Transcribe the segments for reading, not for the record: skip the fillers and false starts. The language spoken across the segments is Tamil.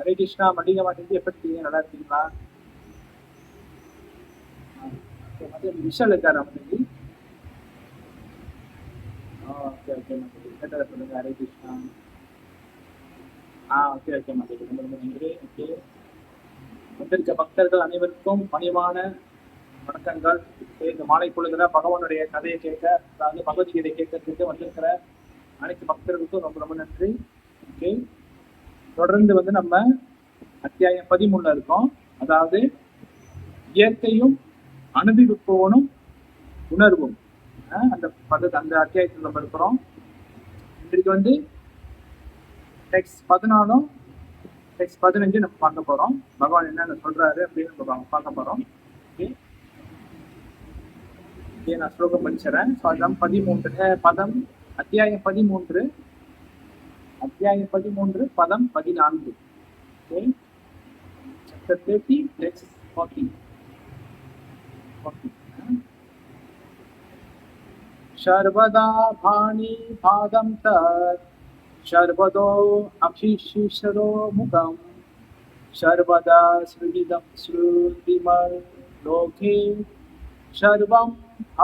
ஹரே கிருஷ்ணா. மல்லிகா மாட்டேங்குது. எப்படி இருக்கீங்க? நல்லா இருக்கீங்களா? விஷால் இருக்காரா மாட்டேங்கி? ஓகே ஓகே மாட்டேங்கி. கேட்டதை சொல்லுங்க. ஹரே கிருஷ்ணா. ஓகே ஓகே மாட்டேங்கி. ரொம்ப ரொம்ப நன்றி. ஓகே, வந்திருக்க பக்தர்கள் அனைவருக்கும் பணிவான வணக்கங்கள். இந்த மாலை பொழுதுல பகவானுடைய கதையை கேட்க, அதாவது பகவத்கீதை கேட்கறதுக்கு வந்திருக்கிற அனைத்து பக்தர்களுக்கும் ரொம்ப ரொம்ப நன்றி. ஓகே, தொடர்ந்து வந்து நம்ம அத்தியாயம் 13 இருக்கோம். அதாவது இயற்கையும் அனுபவிப்பவனும் உணர்வும், அந்த அத்தியாயத்தில் நம்ம இருக்கிறோம். இன்றைக்கு வந்து டெக்ஸ்ட் 14 டெக்ஸ்ட் 15 நம்ம பார்க்க போறோம். பகவான் என்னென்ன சொல்றாரு அப்படின்னு நம்ம பார்க்க போறோம். ஓகே, நான் ஸ்லோகம் படிச்சிடறேன். பதம் 13 அத்தியாயம் 13 பதம் 14. Okay, chapter 30 text 40. सर्वदा भानि पादं तत् सर्वदो अभिशिषरो मुखं सर्वदा सृजिदं श्रुतिमल् लोके सर्वम्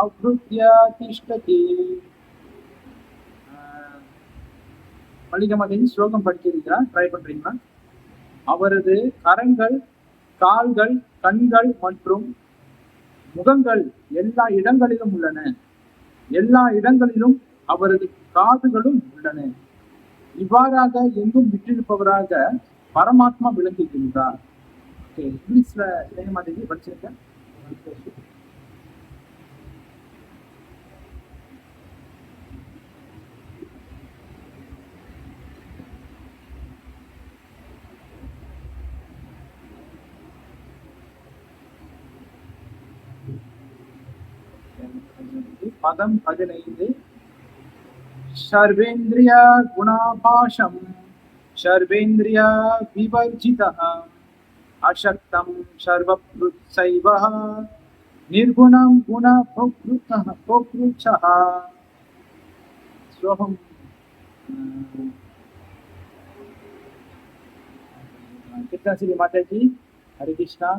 अवृत्य तिष्ठति. மல்லிகா மாட்டேங்கி ஸ்லோகம் படிக்கிறீங்களா? ட்ரை பண்றீங்களா? அவரது கரங்கள், கால்கள், கண்கள் மற்றும் முகங்கள் எல்லா இடங்களிலும் உள்ளன. எல்லா இடங்களிலும் அவரது காதுகளும் உள்ளன. இவ்வாறாக எங்கும் விட்டிருப்பவராக பரமாத்மா விளங்குகின்றார். இங்கிலீஷ்ல இதே மாதிரி படிச்சிருக்கேன். பதம் 15. சர்வேந்திரிய குணாபாஷம் சர்வேந்திரிய விவர்ஜிதः அசக்தம் சர்வப்ருத்சைவः நிர்குணம் குண போக்ருச்சः. ஸ்லோகம் கிருஷ்ணாசிரி மாதாஜி, ஹரே கிருஷ்ணா.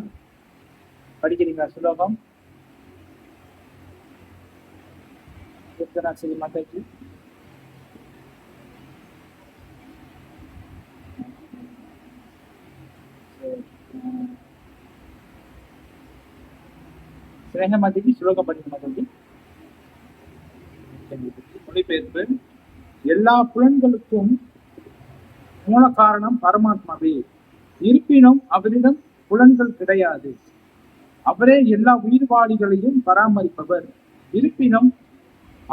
படிக்கிறீங்களா ஸ்லோகம்? கிருஷ்ணாசிரி மாதாஜி. ஸ்ரேக மாதாஜி ஸ்லோகம் படிக்க மாதாஜி. மொழிபெயர்ப்பு. எல்லா புலன்களுக்கும் மூல காரணம் பரமாத்மாவே. இருப்பினும் அவரிடம் புலன்கள் கிடையாது. அவரே எல்லா உயிர்வாளிகளையும் பராமரிப்பவர். இருப்பினும்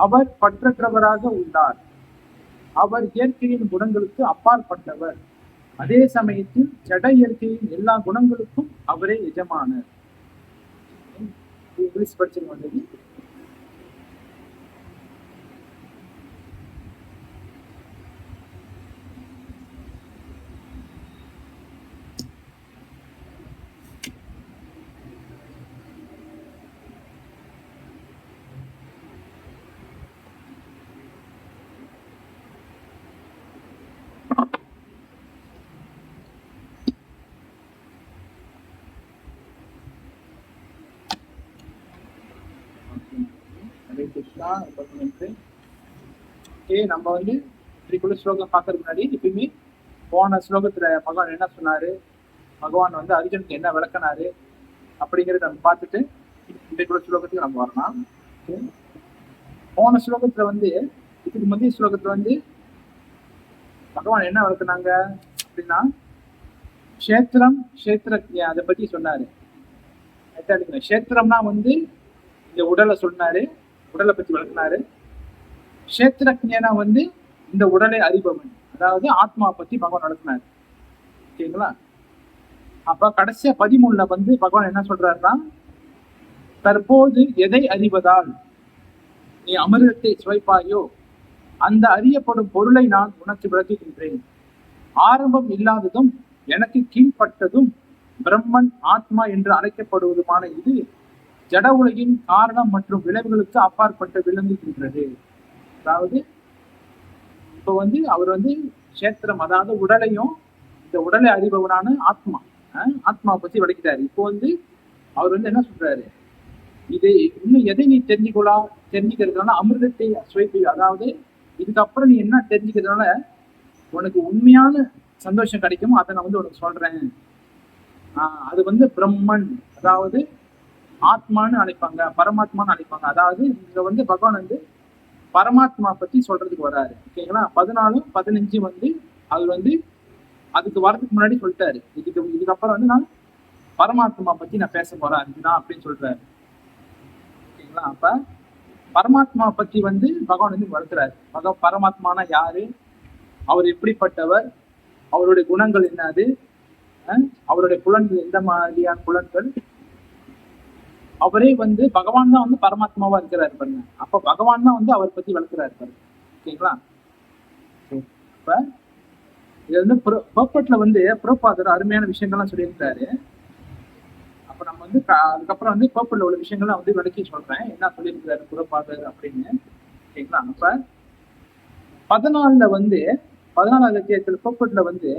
அவர் பற்றற்றவராக உள்ளார். அவர் இயற்கையின் குணங்களுக்கு அப்பாற்பட்டவர். அதே சமயத்தில் ஜட இயற்கையின் எல்லா குணங்களுக்கும் அவரே எஜமானர். இங்கிலீஷ் படிச்சிருக்கோம். நம்ம வந்து இப்படிக்குள்ள ஸ்லோகம் பார்க்கறதுக்கு முன்னாடி எப்பயுமே போன ஸ்லோகத்துல பகவான் என்ன சொன்னாரு, பகவான் வந்து அர்ஜுனுக்கு என்ன விளக்கினாரு அப்படிங்கறத நம்ம பார்த்துட்டு இன்றைக்குள்ள ஸ்லோகத்துக்கு நம்ம வரலாம். போன ஸ்லோகத்துல வந்து இதுக்கு முந்தைய ஸ்லோகத்துல வந்து பகவான் என்ன விளக்குனாங்க அப்படின்னா, கஷேத்திரம் கஷேத்திரஜ்ஞ அதை பத்தி சொன்னாரு. கஷேத்திரம்னா வந்து இந்த உடலை சொன்னாரு, உடலை பத்தி விளக்குனாரு. கஷேத்திரஜ்ஞனா வந்து இந்த உடலை அறிபவன், அதாவது ஆத்மா பத்தி பகவான் விளக்குனாரு. ஓகேங்களா? அப்ப கடைசியா 13 வந்து பகவான் என்ன சொல்றாருன்னா, தற்போது எதை அறிவதால் நீ அமிர்தத்தை சுவைப்பாயோ அந்த அறியப்படும் பொருளை நான் உனக்கு விளக்குகின்றேன். ஆரம்பம் இல்லாததும் எனக்கு கீழ்பட்டதும் பிரம்மன் ஆத்மா என்று அழைக்கப்படுவதுமான இது ஜட உலகின் காரணம் மற்றும் விளைவுகளுக்கு அப்பாற்பட்டு விளங்குகின்றது. அதாவது இப்ப வந்து அவர் வந்து கஷேத்திரம், அதாவது உடலையும் இந்த உடலை அறிபவனான ஆத்மா, ஆத்மாவை பத்தி விளக்கிட்டாரு. இப்போ வந்து அவர் வந்து என்ன சொல்றாரு, இது இன்னும் எதை நீ தெரிஞ்சுக்கிறதுனால அமிர்தத்தை சுவைப்பி, அதாவது இதுக்கப்புறம் நீ என்ன தெரிஞ்சுக்கிறதுனால உனக்கு உண்மையான சந்தோஷம் கிடைக்குமோ அதை நான் வந்து உனக்கு சொல்றேன். அது வந்து பிரம்மன், அதாவது ஆத்மான்னு அழைப்பாங்க, பரமாத்மான்னு அழைப்பாங்க. அதாவது இங்க வந்து பகவான் வந்து பரமாத்மா பத்தி சொல்றதுக்கு வர்றாரு. ஓகேங்களா? 14, 15 வந்து அது வந்து அதுக்கு வர்றதுக்கு முன்னாடி சொல்லிட்டாரு, இதுக்கப்புறம் வந்து நான் பரமாத்மா பத்தி நான் பேச போறேன் அதுதான் அப்படின்னு சொல்றாரு. ஓகேங்களா? அப்ப பரமாத்மா பத்தி வந்து பகவான் வந்து வளர்க்கிறாரு. பரமாத்மானா யாரு, அவர் எப்படிப்பட்டவர், அவருடைய குணங்கள் என்னது, அவருடைய புலன்கள் எந்த மாதிரியான புலன்கள், அவரே வந்து பகவான் தான் வந்து பரமாத்மாவா இருக்கிறாரு பாருங்க. அப்ப பகவான் தான் வந்து அவர் பத்தி வளர்க்கிறாரு பாருங்க. ஓகேங்களா? இப்ப இது வந்து பர்பட்ல வந்து புரோபாதர் அருமையான விஷயங்கள்லாம் சொல்லியிருக்காரு. அப்ப நம்ம வந்து அதுக்கப்புறம் வந்து பர்பட்ல உள்ள விஷயங்கள்லாம் வந்து விளக்கி சொல்றேன், என்ன சொல்லியிருக்கிறாரு புரோபாதர் அப்படின்னு. ஓகேங்களா? அப்ப 14ல வந்து 14வது அத்தியாயத்துல பர்பட்ல வந்து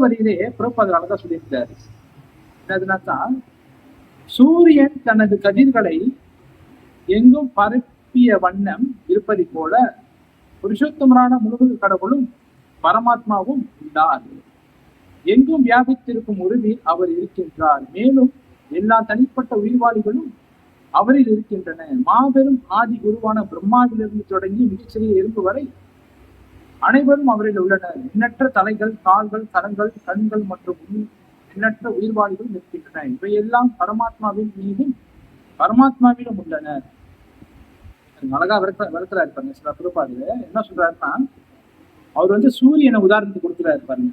வரியிலே புரோபாதர் அழகா சொல்லியிருக்காரு. என்னதுனாக்கா, சூரியன் தனது கதிர்களை எங்கும் பரப்பிய வண்ணம் இருப்பதை போல புருஷோத்தமரான முழுவதும் கடவுளும் பரமாத்மாவும் உள்ளார். எங்கும் வியாபித்திருக்கும் உருவில் அவர் இருக்கின்றார். மேலும் எல்லா தனிப்பட்ட உயிர்வாளிகளும் அவரில் இருக்கின்றன. மாபெரும் ஆதி குருவான பிரம்மாவிலிருந்து தொடங்கி மிகச்சிறிய எறும்பு வரை அனைவரும் அவரில் உள்ளனர். எண்ணற்ற தலைகள், கால்கள், கரங்கள், கண்கள் மற்றும் எண்ணற்ற உயிர்வாளிகள் இருக்கின்றன. இவையெல்லாம் பரமாத்மாவின் மீதும் பரமாத்மாவிலும் உள்ளனர். அழகா வளர்க்கிறாரு பாருங்க. சில புறப்பாடு என்ன சொல்றாருன்னா, அவர் வந்து சூரியனை உதாரணத்துக்கு கொடுக்குறாரு பாருங்க.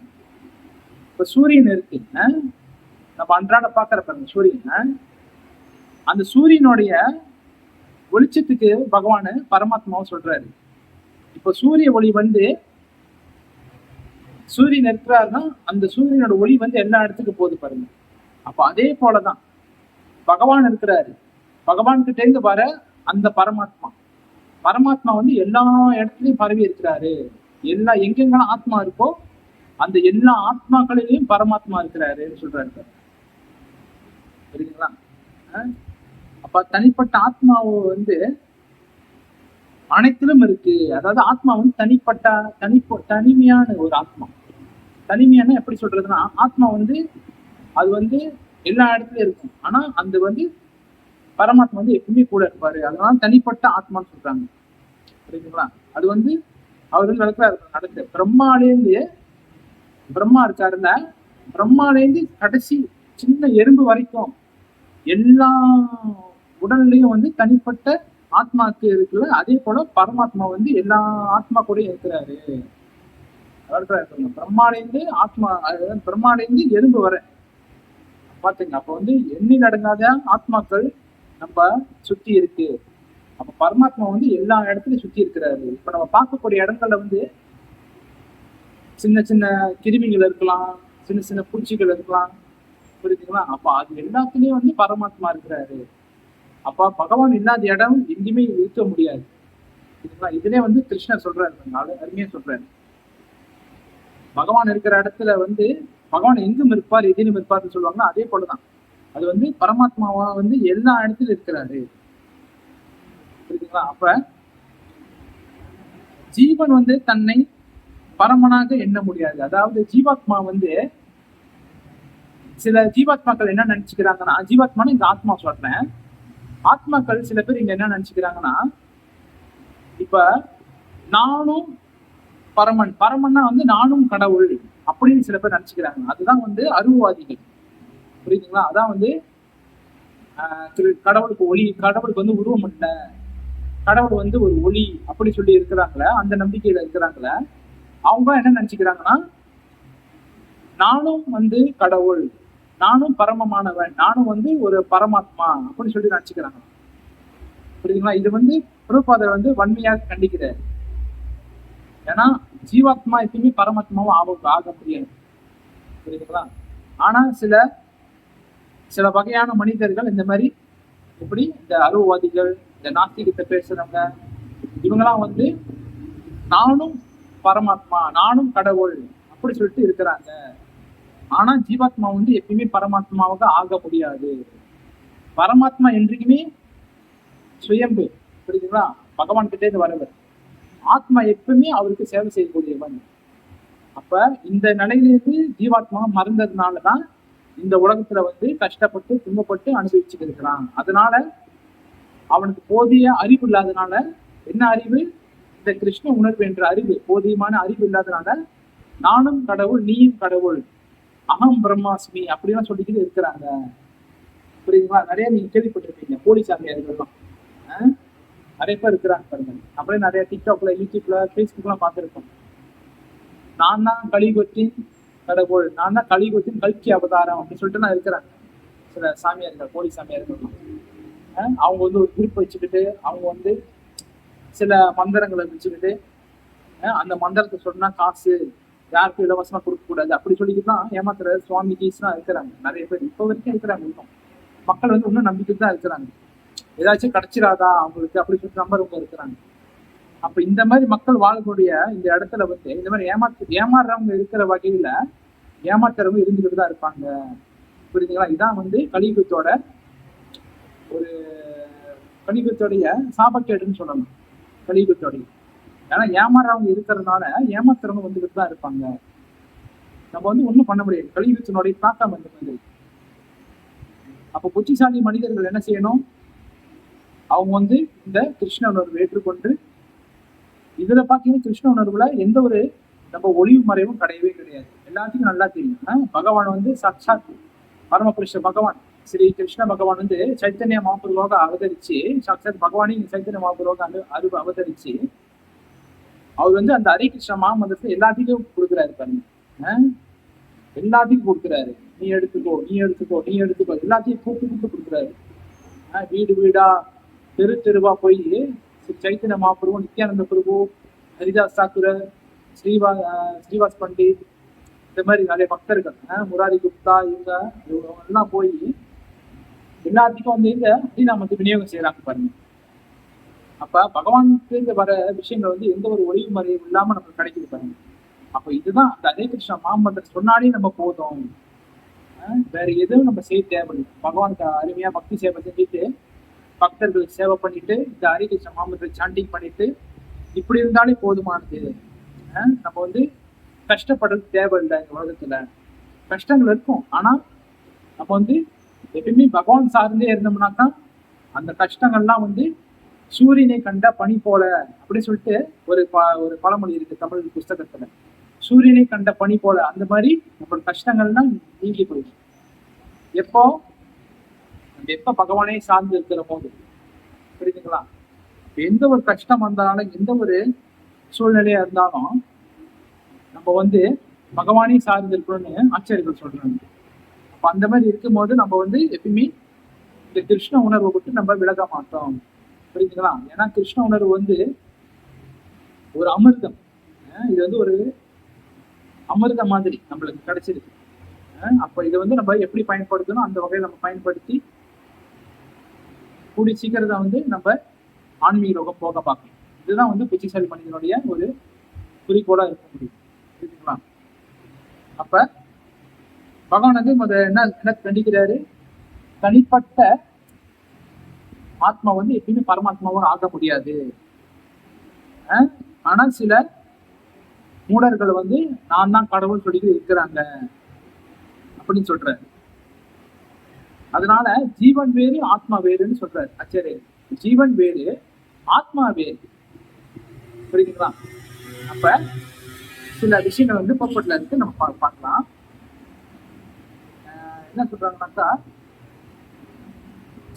இப்ப சூரியன் இருக்கு, நம்ம அன்றாட பாக்குற பாருங்க சூரியன். அந்த சூரியனுடைய வெளிச்சத்துக்கு பகவானு பரமாத்மாவும் சொல்றாரு. இப்ப சூரிய ஒளி வந்து சூரியன் இருக்கிறாருன்னா அந்த சூரியனோட ஒளி வந்து எல்லா இடத்துக்கும் போகுது பாருங்க. அப்ப அதே போலதான் பகவான் இருக்கிறாரு. பகவான் கிட்ட இருந்து வர அந்த பரமாத்மா வந்து எல்லா இடத்துலயும் பரவி இருக்கிறாரு. எங்கெங்கெல்லாம் ஆத்மா இருக்கோ அந்த எல்லா ஆத்மாக்களிலையும் பரமாத்மா இருக்கிறாருன்னு சொல்றாரு. புரியுதுங்களா? அப்ப தனிப்பட்ட ஆத்மாவை வந்து அனைத்திலும் இருக்கு. அதாவது ஆத்மா வந்து தனிமையான ஒரு ஆத்மா. தனிமையான எப்படி சொல்றதுன்னா, ஆத்மா வந்து அது வந்து எல்லா இடத்துலயும் இருக்கும். ஆனா அந்த வந்து பரமாத்மா வந்து எப்பவுமே கூட இருப்பாரு. அதனால தனிப்பட்ட ஆத்மான்னு சொல்றாங்க. புரியுதுங்களா? அது வந்து அவர் வந்து நடக்குது. பிரம்மா இருக்காருல்ல, பிரம்மாலேருந்து கடைசி சின்ன எறும்பு வரைக்கும் எல்லா உடல்லையும் வந்து தனிப்பட்ட ஆத்மாக்கு இருக்குல்ல, அதே போல பரமாத்மா வந்து எல்லா ஆத்மா கூட இருக்கிறாரு. பிரம்மாலேருந்து பிரம்மாலேருந்து எறும்பு வர பாத்துங்க. அப்ப வந்து எண்ணில் அடங்காத ஆத்மாக்கள் நம்ம சுத்தி இருக்கு. அப்ப பரமாத்மா வந்து எல்லா இடத்துலயும் சுத்தி இருக்கிறாரு. இப்ப நம்ம பார்க்கக்கூடிய இடங்கள்ல வந்து சின்ன சின்ன கிருமிகள் இருக்கலாம், சின்ன சின்ன பூச்சிகள் இருக்கலாம். புரியுதுங்களா? அப்ப அது எல்லாத்துலயும் வந்து பரமாத்மா இருக்கிறாரு. அப்ப பகவான் இல்லாத இடம் எங்கேயுமே இருக்க முடியாது. இதுலயே வந்து கிருஷ்ணர் சொல்றாரு, அருமையா சொல்றாரு. பகவான் இருக்கிற இடத்துல வந்து பகவான் எங்கும் இருப்பார், எதிலும் இருப்பார்னு சொல்லுவாங்க. அதே போலதான் அது வந்து பரமாத்மாவா வந்து எல்லா இடத்துலயும் இருக்கிறாரு. புரியுதுங்களா? அப்ப ஜீவன் வந்து தன்னை பரமனாக எண்ண முடியாது. அதாவது ஜீவாத்மா வந்து சில ஜீவாத்மாக்கள் என்ன நினைச்சுக்கிறாங்கன்னா, ஜீவாத்மான்னு இந்த ஆத்மா சொல்றேன், ஆத்மாக்கள் சில பேர் இங்க என்ன நினைச்சுக்கிறாங்கன்னா, இப்ப நானும் பரமன்னா வந்து நானும் கடவுள் அப்படின்னு சில பேர் நினைச்சுக்கிறாங்க. அதுதான் வந்து அருவவாதிகள். புரியுதுங்களா? அதான் வந்து கடவுளுக்கு வந்து உருவம் இல்லை, கடவுள் வந்து ஒரு ஒளி அப்படி சொல்லி இருக்கிறாங்களே, அந்த நம்பிக்கையில இருக்கிறாங்களே, அவங்க என்ன நினைச்சுக்கிறாங்கன்னா, நானும் வந்து கடவுள், நானும் பரமமானவன், நானும் வந்து ஒரு பரமாத்மா அப்படின்னு சொல்லி நினைச்சுக்கிறாங்க. புரியுதுங்களா? இது வந்து பிரபுபாதர் வந்து வன்மையாக கண்டிக்கிறார். ஏன்னா ஜீவாத்மா எப்பயுமே பரமாத்மாவும் ஆக முடியாது. புரியுதுங்களா? ஆனா சில வகையான மனிதர்கள் இந்த மாதிரி எப்படி இந்த அருவவாதிகள், இந்த நாஸ்திகத்தை பேசுறவங்க, இவங்கெல்லாம் வந்து நானும் பரமாத்மா, நானும் கடவுள் அப்படி சொல்லிட்டு இருக்கிறாங்க. ஆனா ஜீவாத்மா வந்து எப்பயுமே பரமாத்மாவாக ஆக முடியாது. பரமாத்மா என்றைக்குமே சுயம்பு, புரியுதுங்களா? பகவான் கிட்டே இருந்து வரவர். ஆத்மா எப்பவுமே அவருக்கு சேவை செய்யக்கூடியவன். அப்ப இந்த நிலையிலிருந்து ஜீவாத்மா மறந்ததுனாலதான் இந்த உலகத்துல வந்து கஷ்டப்பட்டு துன்பப்பட்டு அனுபவிச்சுட்டு இருக்கிறான். அதனால அவனுக்கு போதிய அறிவு இல்லாதனால, என்ன அறிவு? இந்த கிருஷ்ண உணர்வு என்ற அறிவு, போதியமான அறிவு இல்லாதனால நானும் கடவுள் நீயும் கடவுள், அகம் பிரம்மாஸ்மி அப்படிலாம் சொல்லிக்கிட்டு இருக்கிறாங்க. புரியுதுங்களா? நிறைய நீங்க கேள்விப்பட்டிருப்பீங்க, போலி சாமியார்கள்லாம் நிறைய பேர் இருக்கிறாங்க பாருங்க. அப்படியே நிறைய டிக்டாக்ல, யூடியூப்ல, ஃபேஸ்புக்லாம் பார்த்துருக்கோம். நான் தான் கலியுகத்தின் கடவுள், நான் தான் கலியுகத்தின் கல்கி அவதாரம் அப்படின்னு சொல்லிட்டு நான் இருக்கிறாங்க சில சாமியார்கள், போலி சாமியார்கள்லாம். அவங்க வந்து ஒரு குரூப் வச்சுக்கிட்டு, அவங்க வந்து சில மந்திரங்களை வச்சுக்கிட்டு, அந்த மந்திரத்தை சொன்னா காசு யாருக்கும் இலவசமா கொடுக்க கூடாது அப்படி சொல்லிட்டு தான் ஏமாத்துற சுவாமிஜிஸ் தான் இருக்கிறாங்க நிறைய பேர். இப்போ வரைக்கும் இருக்கிறாங்க. இன்னும் மக்கள் வந்து இன்னும் நம்பிக்கிட்டு தான் இருக்கிறாங்க. ஏதாச்சும் கிடைச்சிடாதா அவங்களுக்கு அப்படி சொல்லிட்டு நம்புறவங்க இருக்கிறாங்க. அப்ப இந்த மாதிரி மக்கள் வாழக்கூடிய இந்த இடத்துல வந்து இந்த மாதிரி ஏமாறுறவங்க இருக்கிற வகையில ஏமாத்துறவங்க இருந்துகிட்டு தான் இருப்பாங்க. புரியுதுங்களா? இதான் வந்து கலியுகத்தோட ஒரு கலியுகத்தோடைய சாபக்கேடுன்னு சொல்லணும். கலியுகத்தோடைய, ஏன்னா ஏமாறுறவங்க இருக்கிறதுனால ஏமாத்துறவங்க வந்துகிட்டு தான் இருப்பாங்க. நம்ம வந்து ஒண்ணும் பண்ண முடியாது. கலியுகத்தினுடைய தாக்கம் அந்த மாதிரி. அப்ப புத்திசாலி மனிதர்கள் என்ன செய்யணும்? அவங்க வந்து இந்த கிருஷ்ண உணர்வு ஏற்றுக்கொண்டு, இதுல பாத்தீங்கன்னா கிருஷ்ண உணர்வுல எந்த ஒரு நம்ம ஒளிவு மறைவும் கிடையவே கிடையாது. எல்லாத்துக்கும் நல்லா தெரியும். பகவான் வந்து சாட்சாத் பரமபுருஷ பகவான் ஸ்ரீ கிருஷ்ண பகவான் வந்து சைத்தன்ய மகாபுருவாக அவதரிச்சு, சாட்சாத் பகவானே சைத்தன்ய மகாபுருவாக அவதரிச்சு, அவர் வந்து அந்த ஹரே கிருஷ்ண மகாமந்திரத்தை எல்லாத்துக்கும் கொடுக்குறாரு பாருங்க. எல்லாத்தையும் கொடுக்குறாரு. நீ எடுத்துக்கோ, நீ எடுத்துக்கோ, நீ எடுத்துக்கோ, எல்லாத்தையும் கூப்பிட்டு கொடுக்குறாரு. வீடு வீடா, தெரு தெருவா போய் சைத்தன்ய மகாபிரபு, நித்யானந்த பிரபு, ஹரிதாஸ் தாக்கூர், ஸ்ரீவாஸ் பண்டிட், இந்த மாதிரி நிறைய பக்தர்கள், முராரி குப்தா, இவங்க எல்லாம் போய் எல்லாத்துக்கும் வந்து இந்த ஹரிநாமத்தை விநியோகம் செய்யறாங்க பாருங்க. அப்ப பகவானுக்கு வர விஷயங்கள் வந்து எந்த ஒரு ஒளிவு மறையும் இல்லாம நமக்கு கிடைக்குது பாருங்க. அப்ப இதுதான் அந்த ஹரே கிருஷ்ணா மகாமந்திரம் சொன்னாலே நம்ம போதும். வேற எதுவும் நம்ம செய்ய தேவையில்லை. பகவானுக்கு அருமையா பக்தி சேவை செஞ்சுட்டு, பக்தர்களுக்கு சேவை பண்ணிட்டு, இந்த ஹரே கிருஷ்ண மகாமந்திரம் சாண்டிங் பண்ணிட்டு இப்படி இருந்தாலே போதுமானது. நம்ம வந்து கஷ்டப்படுறது தேவையில்லை. இந்த உலகத்துல கஷ்டங்கள் இருக்கும், ஆனா நம்ம வந்து எப்பயுமே பகவான் சார்ந்தே இருந்தோம்னாக்கா அந்த கஷ்டங்கள்லாம் வந்து சூரியனை கண்ட பனி போல அப்படின்னு சொல்லிட்டு ஒரு பழமொழி இருக்கு தமிழ் புஸ்தகத்துல. சூரியனை கண்ட பனி போல, அந்த மாதிரி நம்மளோட கஷ்டங்கள்லாம் நீங்கி போயிடும். எப்போ எப்ப பகவானே சார்ந்து இருக்கிற போது, புரியுதுங்களா? எந்த ஒரு கஷ்டம் வந்தாலும், எந்த ஒரு சூழ்நிலையா இருந்தாலும் நம்ம வந்து பகவானே சார்ந்து இருக்கணும்னு ஆச்சாரியர்கள் சொல்றாங்க. அப்ப அந்த மாதிரி இருக்கும் போது நம்ம வந்து எப்பயுமே இந்த கிருஷ்ண உணர்வை விட்டு நம்ம விலக மாட்டோம். புரியுதுங்களா? ஏன்னா கிருஷ்ண உணர்வு வந்து ஒரு அமிர்தம். இது வந்து ஒரு அமிர்த மாதிரி நம்மளுக்கு கிடைச்சிருக்கு. அப்ப இதை வந்து நம்ம எப்படி பயன்படுத்தணும், அந்த வகையில் நம்ம பயன்படுத்தி கூடி சீக்கிரத்தை வந்து நம்ம ஆன்மீக லோகம் போக பார்க்கணும். இதுதான் வந்து புத்திசாலி மனிதனுடைய ஒரு குறிக்கோளா இருக்க முடியும். புரியுதுங்களா? அப்ப பகவான் வந்து என்ன கண்டிக்கிறாரு? தனிப்பட்ட ஆத்மா வந்து எப்பயுமே பரமாத்மாவும் ஆக முடியாது. ஆனா சில மூடர்கள் வந்து நான் தான் கடவுள் சொல்லிட்டு இருக்கிறாங்க அப்படின்னு சொல்றாரு. அதனால ஜீவன் வேறு ஆத்மா வேறுன்னு சொல்றாரு ஆச்சாரியர். ஜீவன் வேறு, ஆத்மா வேறு. புரியுதுங்களா? அப்ப சில விஷயங்கள் வந்து பர்பட்ல இருக்கு, நம்ம பார்க்கலாம். என்ன சொல்றாங்கன்னாக்கா,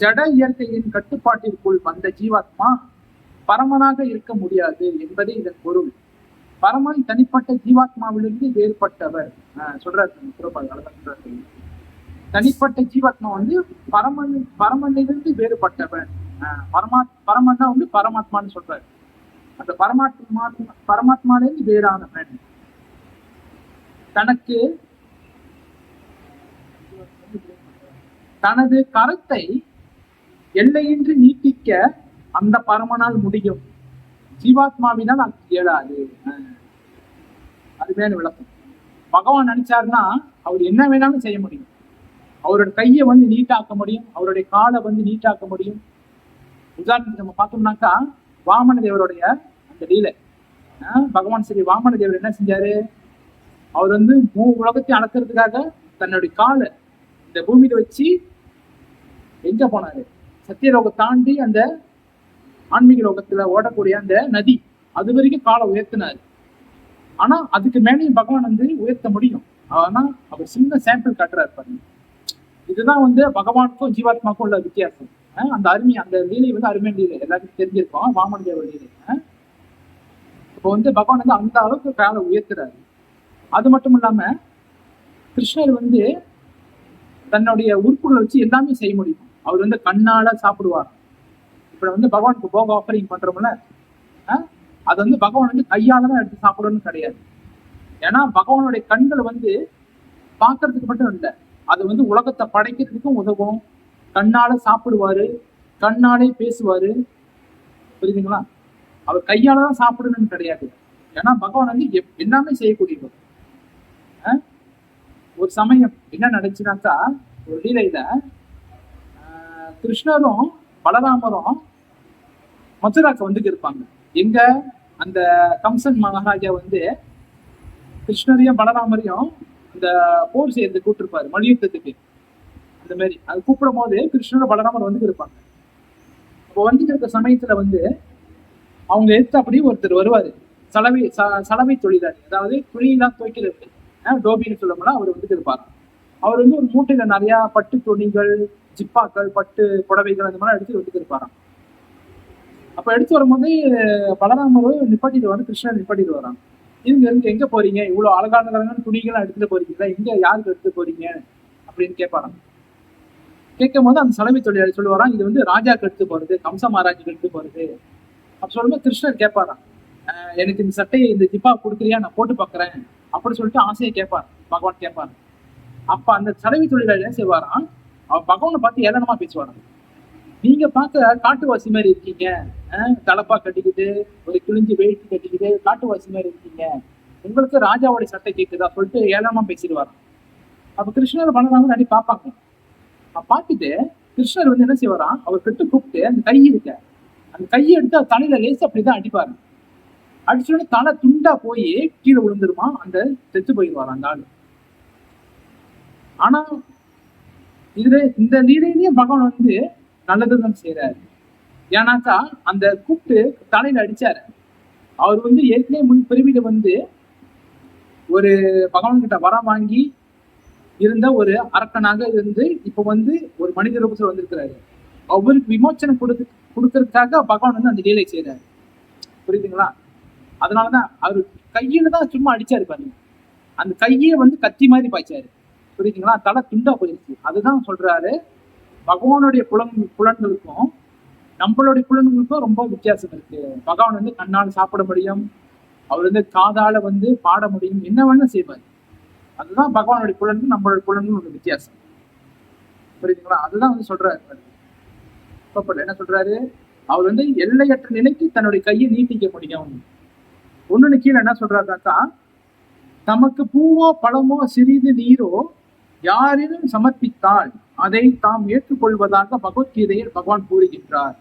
ஜட இயற்கையின் கட்டுப்பாட்டிற்குள் வந்த ஜீவாத்மா பரமனாக இருக்க முடியாது என்பதே இதன் பொருள். பரமன் தனிப்பட்ட ஜீவாத்மாவிலிருந்து வேறுபட்டவர் சொல்றாரு. தனிப்பட்ட ஜீவாத்மா வந்து பரமனிலிருந்து வேறுபட்டவர். பரமன்னா வந்து பரமாத்மான்னு சொல்றாரு. அந்த பரமாத்மாவிலிருந்து வேறானவன். தனது கருத்தை எல்லையின்றி நீட்டிக்க அந்த பரமனால் முடியும், ஜீவாத்மாவினால் அது இயலாது. அருமையான விளக்கம். பகவான் நினைச்சாருன்னா அவர் என்ன வேணாலும் செய்ய முடியும். அவரோட கையை வந்து நீட்டாக்க முடியும், அவருடைய காலை வந்து நீட்டாக்க முடியும். உதாரணத்துக்கு நம்ம பார்த்தோம்னாக்கா வாமன தேவருடைய அந்த லீலை, பகவான் ஸ்ரீ வாமன தேவர் என்ன செஞ்சாரு, அவர் வந்து உலகத்தை அளக்கிறதுக்காக தன்னுடைய காலை இந்த பூமியில வச்சு எங்க போனாரு, சத்தியலோகம் தாண்டி அந்த ஆன்மீக லோகத்துல ஓடக்கூடிய அந்த நதி அது வரைக்கும் காலை உயர்த்தினாரு. ஆனா அதுக்கு மேலேயும் பகவான் வந்து உயர்த்த முடியும். ஆனா அவர் சின்ன சாம்பிள் காட்டுறாரு பாருங்க. இதுதான் வந்து பகவானுக்கும் ஜீவாத்மாக்கும் உள்ள வித்தியாசம். அந்த அருமை, அந்த லீலை வந்து அருமையான லீலை, எல்லாருக்கும் தெரிஞ்சிருக்கோம், வாமன தேவர் லீலை. இப்போ வந்து பகவான் வந்து அந்த அளவுக்கு காலை உயர்த்துறாரு. அது மட்டும் இல்லாம கிருஷ்ணர் வந்து தன்னுடைய உறுப்புகளை வச்சு எல்லாமே செய்ய முடியும். அவர் வந்து கண்ணால சாப்பிடுவார். இப்ப வந்து பகவானுக்கு போக ஆஃபரிங் பண்றோம்ல, அது வந்து பகவான் வந்து கையால தான் எடுத்து சாப்பிடணும்னு கிடையாது. ஏன்னா பகவானுடைய கண்கள் வந்து பார்க்கறதுக்கு மட்டும் இல்லை, அது வந்து உலகத்தை படைக்கிறதுக்கும் உதவும். கண்ணால சாப்பிடுவாரு, கண்ணாலே பேசுவாரு, புரியுதுங்களா? அவர் கையால தான் சாப்பிடணும்னு கிடையாது. ஏன்னா பகவான் வந்து எல்லாமே செய்யக்கூடியவர். ஒரு சமயம் என்ன நடந்துச்சுனாக்கா, ஒரு லீலையில கிருஷ்ணரும் பலராமரும் மதுராக்கு வந்துட்டு இருப்பாங்க. எங்க அந்த கம்சன் மகாராஜா வந்து கிருஷ்ணரையும் பலராமரையும் அந்த போர் செய்யறதுக்கு கூப்பிட்டுருப்பாரு, மல்யுத்தத்துக்கு. அந்த மாதிரி அது கூப்பிடும் போது கிருஷ்ணர் பலராமர் வந்துட்டு இருப்பாங்க. அப்போ வந்துட்டு இருக்க சமயத்துல வந்து அவங்க எடுத்து அப்படி ஒருத்தர் வருவாரு, சலவை தொழிலாளி, அதாவது துணியெல்லாம் துவைக்கிறது, டோபின்னு சொல்லணும்னா அவர் வந்துட்டு இருப்பாரு. அவர் வந்து ஒரு மூட்டையில நிறைய பட்டு துணிகள், ஜிப்பாக்கள், பட்டு புடவைகள் அந்த மாதிரி எடுத்து வந்துட்டு இருப்பாராம். அப்ப எடுத்து வரும்போது பலராமரும் நிப்பாட்டிட்டு வந்து கிருஷ்ணர் நிப்பாட்டிட்டு வராங்க. இவங்க இருந்து எங்க போறீங்க, இவ்வளவு அழகான துணிகள்லாம் எடுத்துட்டு போறீங்களா, எங்க யாருக்கு எடுத்துட்டு போறீங்க அப்படின்னு கேட்பாராம். கேட்கும் போது அந்த சலவை தொழிலாளி சொல்லுவாராம், இது வந்து ராஜாக்கு எடுத்து போறது, கம்ச மகாராஜுக்கு எடுத்து போறது. அப்ப சொல்லும்போது கிருஷ்ணர் கேட்பாராம், எனக்கு இந்த சட்டையை இந்த ஜிப்பா கொடுக்குறியா, நான் போட்டு பாக்குறேன் அப்படின்னு சொல்லிட்டு ஆசையை கேட்பார். பகவான் கேட்பாரு. அப்ப அந்த சலவை தொழிலாளி என்ன செய்வாராம், அவர் பகவானை பார்த்து ஏளனமா பேசுவாராம். நீங்க பார்க்க காட்டுவாசி மாதிரி இருக்கீங்க, தலப்பா கட்டிக்கிட்டு ஒரு கிழிஞ்சு வெயிட்டு கட்டிக்கிட்டு காட்டுவாசி மாதிரி இருக்கீங்க, உங்களுக்கு ராஜாவோட சட்டை கேட்குதா சொல்லிட்டு ஏளனமா பேசிடுவாராம். அப்ப கிருஷ்ணர் பலராமர் அடி பார்ப்பாங்க. பார்த்துட்டு கிருஷ்ணர் வந்து என்ன செய்வாராம், அவர் கிட்ட கூப்பிட்டு அந்த கை இருக்க அந்த கையை எடுத்து தலையில லேசா அப்படிதான் அடிப்பாரு. அடிச்சோடனே தலை துண்டா போய் கீழே விழுந்துருமா, அந்த செத்து போயிடுவார் அந்த ஆளு. ஆனா இதுல இந்த லீலையிலேயே பகவான் வந்து நல்லதுதான் செய்யறாரு. ஏன்னாக்கா அந்த கூப்பிட்டு தலையில அடிச்சாரு, அவர் வந்து ஏற்கனவே முன் பிரிவில வந்து ஒரு பகவான் கிட்ட வரம் வாங்கி இருந்த ஒரு அரக்கனாக இருந்து இப்ப வந்து ஒரு மனித ரூபத்துல வந்திருக்கிறாரு. அவருக்கு விமோச்சனம் கொடுக்கறதுக்காக பகவான் வந்து அந்த லீலை செய்யறாரு, புரியுதுங்களா? அதனாலதான் அவரு கையில தான் சும்மா அடிச்சாரு பாருங்க, அந்த கையே வந்து கத்தி மாதிரி பாய்ச்சாரு, புரியுதுங்களா? தலை துண்டா போயிருச்சு. அதுதான் சொல்றாரு, பகவானுடைய புலன்களுக்கும் நம்மளுடைய புலன்களுக்கும் ரொம்ப வித்தியாசம் இருக்கு. பகவான் வந்து கண்ணால் சாப்பிட முடியும், அவர் வந்து காதால வந்து பாட முடியும், என்ன வேணா செய்வார். அதுதான் பகவானுடைய புலன்கள் நம்மளுடைய புலன்கள் ஒரு வித்தியாசம், புரியுதுங்களா? அதுதான் வந்து சொல்றாரு. என்ன சொல்றாரு, அவர் வந்து எல்லையற்ற நிலைக்கு தன்னுடைய கையை நீட்டிக்க முடியும். ஒண்ணுன்னு கீழே என்ன சொல்றாருனாக்கா, தமக்கு பூவோ பழமோ சிறிது நீரோ யாரிடம் சமர்ப்பித்தால் அதை தாம் ஏற்றுக்கொள்வதாக பகவத்கீதையில் பகவான் கூறுகின்றார்.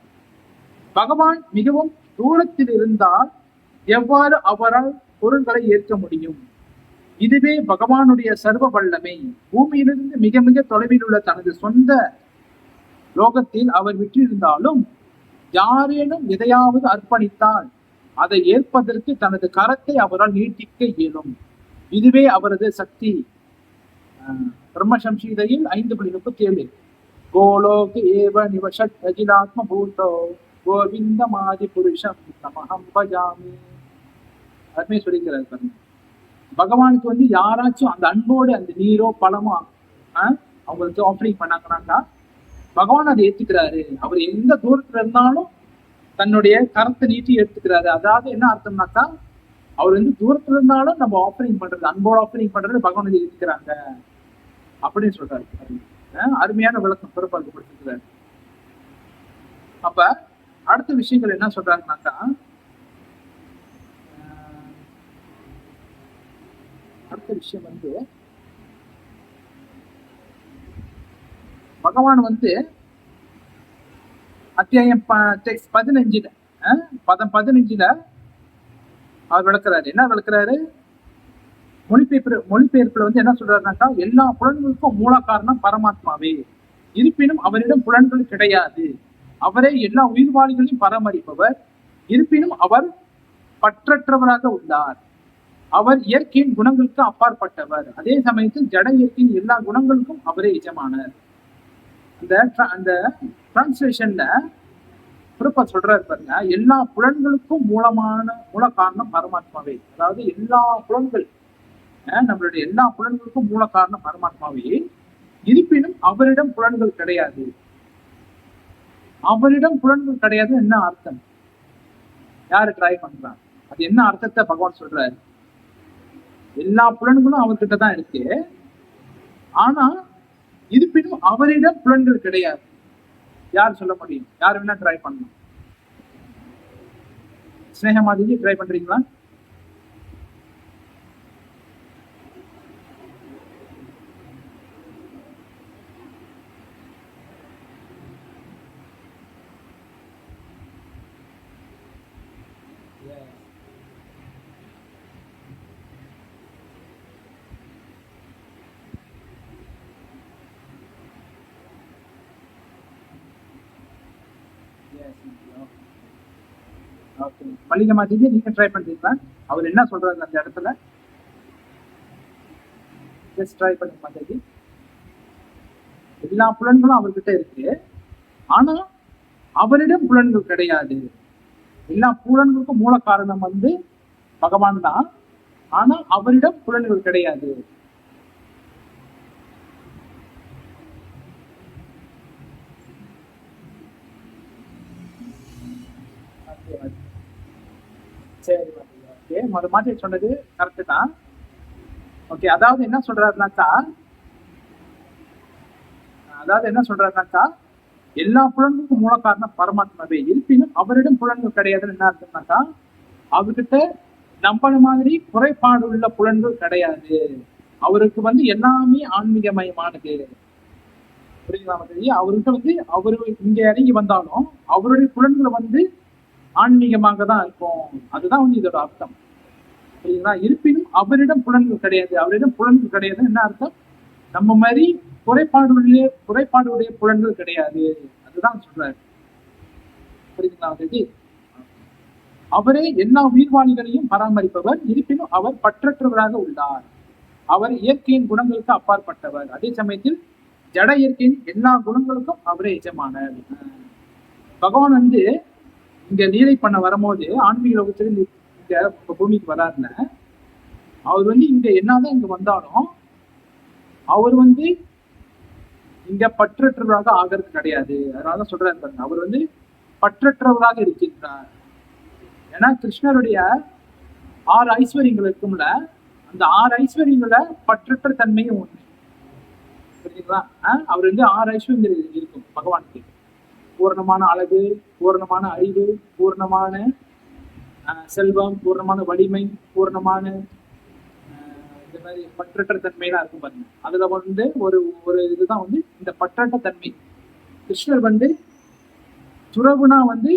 பகவான் மிகவும் தூரத்தில் இருந்தால் எவ்வாறு அவரால் பொருள்களை ஏற்க முடியும்? இதுவே பகவானுடைய சர்வ வல்லமை. பூமியிலிருந்து மிக மிக தொலைவில் உள்ள தனது சொந்த லோகத்தில் அவர் விற்றிருந்தாலும் யாரேனும் எதையாவது அர்ப்பணித்தால் அதை ஏற்பதற்கு தனது கரத்தை அவரால் நீட்டிக்க இயலும். இதுவே அவரது சக்தி. பிரம்மசம்சீதையில் 5:37 கோலோக ஏவ நிவஷத் அகிலாத்ம பூதோ கோவிந்தமாதி புருஷம் தமஹம் பஜாமி. அதுமே சொல்லிக்கிறார் பாருங்க. பகவானுக்கு வந்து யாராச்சும் அந்த அன்போடு அந்த நீரோ பழமோ அவங்களுக்கு ஆஃபரிங் பண்ணாங்கன்னாக்கா பகவான் அதை ஏத்துக்கிறாரு. அவர் எந்த தூரத்துல இருந்தாலும் தன்னுடைய கரத்தை நீட்டி எடுத்துக்கிறாரு. அதாவது என்ன அர்த்தம்னாக்கா, அவர் வந்து தூரத்துல இருந்தாலும் நம்ம ஆஃபரிங் பண்றது, அன்போட ஆஃபரிங் பண்றது பகவான் வந்து இருக்கிறாங்க அப்படின்னு சொல்றாரு. அருமையான விளக்கம் பிறப்பாக்கு கொடுத்துருக்கிறாரு. அப்ப அடுத்த விஷயங்கள் என்ன சொல்றாங்கனாக்கா, அடுத்த அடுத்த விஷயம் வந்து பகவான் வந்து அத்தியாயம் 15 பதம் 15 அவர் விளக்குறாரு. என்ன விளக்குறாரு? மொழிபெயர்ப்புல வந்து என்ன சொல்றாருனாக்கா, எல்லா புலன்களுக்கும் மூல காரணம் பரமாத்மாவே, இருப்பினும் அவரிடம் புலன்கள் கிடையாது. அவரே எல்லா உயிர்வாளிகளையும் பராமரிப்பவர், இருப்பினும் அவர் பற்றற்றவராக உள்ளார். அவர் இயற்கையின் குணங்களுக்கு அப்பாற்பட்டவர், அதே சமயத்தில் ஜட இயற்கையின் எல்லா குணங்களுக்கும் அவரே எஜமானர். அந்த டிரான்ஸ்லேஷன்ல சொல்றாரு பாருங்க, எல்லா புலன்களுக்கும் மூல காரணம் பரமாத்மாவே. அதாவது எல்லா புலன்கள், நம்மளுடைய எல்லா புலன்களுக்கும் மூல காரணம் பரமாத்மாவே, இருப்பினும் அவரிடம் புலன்கள் கிடையாது. அவரிடம் புலன்கள் கிடையாது என்ன அர்த்தம்? யாரு ட்ரை பண்றாங்க? அது என்ன அர்த்தத்தை பகவான் சொல்றாரு? எல்லா புலன்களும் அவர்கிட்ட தான் இருக்கு, ஆனா இருப்பினும் அவரிடம் புலன்கள் கிடையாது. யார் சொல்ல முடியும்? யார் வேணா ட்ரை பண்ணலாம். ஸ்னேகமாதிஜி ட்ரை பண்றீங்களா? மல்லிகா மாதேவி நீங்க ட்ரை பண்றீங்களா? அவர் என்ன சொல்றாரு அந்த இடத்துல? ஜஸ்ட் ட்ரை பண்ணுங்க மாதேவி. எல்லா புலன்களும் அவர்கிட்ட இருக்கு, ஆனா அவரிடம் புலன்கள் கிடையாது. எல்லா புலன்களுக்கும் மூல காரணம் வந்து பகவான் தான், ஆனா அவரிடம் புலன்கள் கிடையாது. சரி, ஓகே, மாதிரி சொன்னது கரெக்ட் தான். ஓகே, அதாவது என்ன சொல்றாருனாக்கா, எல்லா புலன்களுக்கும் மூல காரணம் பரமாத்மாவே, இருப்பினும் அவரிடம் புலன்கள் கிடையாதுன்னு என்ன அர்த்தம்னாக்கா, அவர்கிட்ட நம்மள மாதிரி குறைபாடு உள்ள புலன்கள் கிடையாது. அவருக்கு வந்து எல்லாமே ஆன்மீகமயமானது. புரியுங்களா? அவர்கிட்ட வந்து அவரு இங்க இறங்கி வந்தாலும் அவருடைய புலன்கள் வந்து ஆன்மீகமாக தான் இருக்கும். அதுதான் வந்து இதோட அர்த்தம். புரியுங்களா? இருப்பினும் அவரிடம் புலன்கள் கிடையாது. அவரிடம் புலன்கள் கிடையாது என்ன அர்த்தம்? நம்ம மாதிரி குறைபாடுடைய புலன்கள் கிடையாது. அதுதான் சொல்றாரு. புரியுதுங்களா? அவரே எல்லா உயிர்வாளிகளையும் பராமரிப்பவர், இருப்பினும் அவர் பற்றற்றவராக உள்ளார். அவர் இயற்கையின் குணங்களுக்கு அப்பாற்பட்டவர், அதே சமயத்தில் ஜட இயற்கையின் எல்லா குணங்களுக்கும் அவரே எஜமானர். பகவான் வந்து இங்க லீலை பண்ண வரும்போது ஆன்மீக லோகத்திலிருந்து இங்க பூமிக்கு வராருல, அவர் வந்து இங்க என்னதான் இங்க வந்தாலும் அவர் வந்து இங்க பற்றற்றவராக ஆகிறது கிடையாது. அதனாலதான் சொல்றாரு பாருங்க, அவர் வந்து பற்றற்றவராக இருக்கின்றார். ஏன்னா கிருஷ்ணருடைய 6 ஐஸ்வர்யங்கள் இருக்கும்ல, அந்த 6 ஐஸ்வர்யங்கள பற்றற்ற தன்மையும் ஒண்ணு. புரியுதுங்களா? அவர் வந்து 6 ஐஸ்வர்யங்கள் இருக்கும் பகவானுக்கு. பூர்ணமான அழகு, பூர்ணமான அறிவு, பூர்ணமான செல்வம், பூர்ணமான வலிமை, பூர்ணமான இந்த மாதிரி பற்றற்ற தன்மையெல்லாம் இருக்கும் பாருங்க. அதுல வந்து ஒரு இதுதான் வந்து இந்த பற்றற்ற தன்மை. கிருஷ்ணர் வந்து துறவுனா வந்து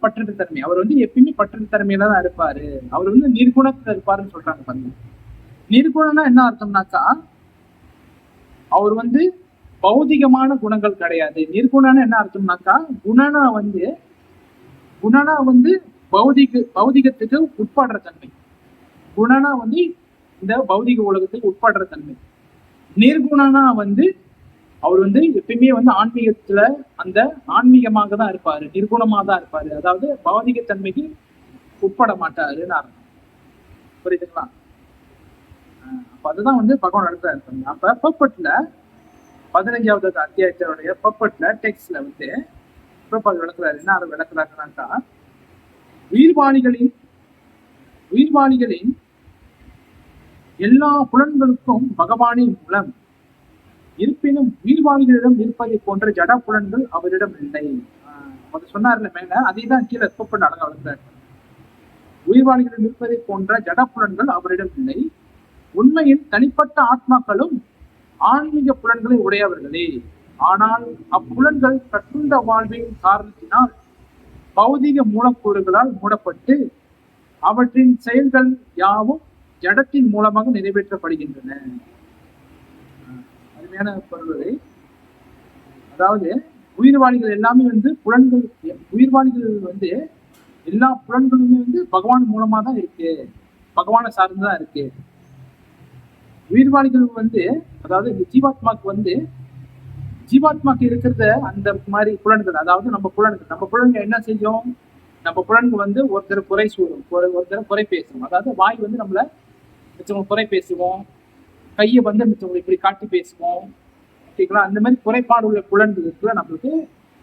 பற்றற்ற தன்மை. அவர் வந்து எப்பயுமே பற்றற்ற தன்மையில தான் இருப்பாரு. அவர் வந்து நிர்குணத்துல இருப்பாருன்னு சொல்றாங்க பாருங்க. நிர்குணம்னா என்ன அர்த்தம்னாக்கா, அவர் வந்து பௌதிகமான குணங்கள் கிடையாது. நிர்குணம்னு என்ன அர்த்தம்னாக்கா, குணனா வந்து பௌதிகத்துக்கு உட்படுற தன்மை. குணனா வந்து இந்த பௌதிக உலகத்துக்கு உட்படுற தன்மை. நிர்குணனா வந்து அவர் வந்து எப்பயுமே வந்து ஆன்மீகத்துல அந்த ஆன்மீகமாக தான் இருப்பாரு, நிர்குணமாக தான் இருப்பாரு. அதாவது பௌதிக தன்மைக்கு உட்பட மாட்டாருன்னு அர்த்தம். புரியுதுங்களா? அப்ப அதுதான் வந்து பகவான் நடத்தா இருப்பாங்க. அப்ப பர்பட்ல 15வது அத்தியாயத்தோடைய பர்பட்ல டெக்ஸ்ட்ல வந்து விளக்குறாரு. என்ன விளக்குறாருனாக்கா, உயிர்வாளிகளின் எல்லா புலன்களுக்கும் பகவானின் மூலம், இருப்பினும் உயிர்வாளிகளிடம் இருப்பதை போன்ற ஜட புலன்கள் அவரிடம் இல்லை. சொன்னார்ல மேல, அதை தான் கீழே பர்பட் அழகா வளர்க்கிறார். உயிர்வாளிகளில் இருப்பதை போன்ற ஜடப்புலன்கள் அவரிடம் இல்லை. உண்மையில் தனிப்பட்ட ஆத்மாக்களும் ஆன்மீக புலன்களை உடையவர்களே. ஆனால் அப்புலன்கள் கட்டுண்ட வாழ்வின் காரணத்தினால் பௌதிக மூலக்கூறுகளால் மூடப்பட்டு அவற்றின் செயல்கள் யாவும் ஜடத்தின் மூலமாக நிறைவேற்றப்படுகின்றன. அருமையான பொருள்களை, அதாவது உயிர்வாளிகள் எல்லாமே வந்து புலன்கள், உயிர்வாளிகள் வந்து எல்லா புலன்களுமே வந்து பகவான் மூலமா தான் இருக்கு, பகவானை சார்ந்துதான் இருக்கு. உயிர்வாளிகள் வந்து, அதாவது இந்த ஜீவாத்மாக்கு இருக்கிறத அந்த மாதிரி புலன்கள், அதாவது நம்ம புலன்கள் என்ன செய்யும்? நம்ம புலன்கள் வந்து ஒருத்தர் குறை கூறும், ஒருத்தர் குறை பேசும். அதாவது வாய் வந்து நம்மள மிச்சவங்க குறை பேசுவோம், கையை வந்து மிச்சவங்களை இப்படி காட்டி பேசுவோம், ஓகேங்களா? அந்த மாதிரி குறைபாடு உள்ள புலன்கள் இருக்குல்ல நம்மளுக்கு.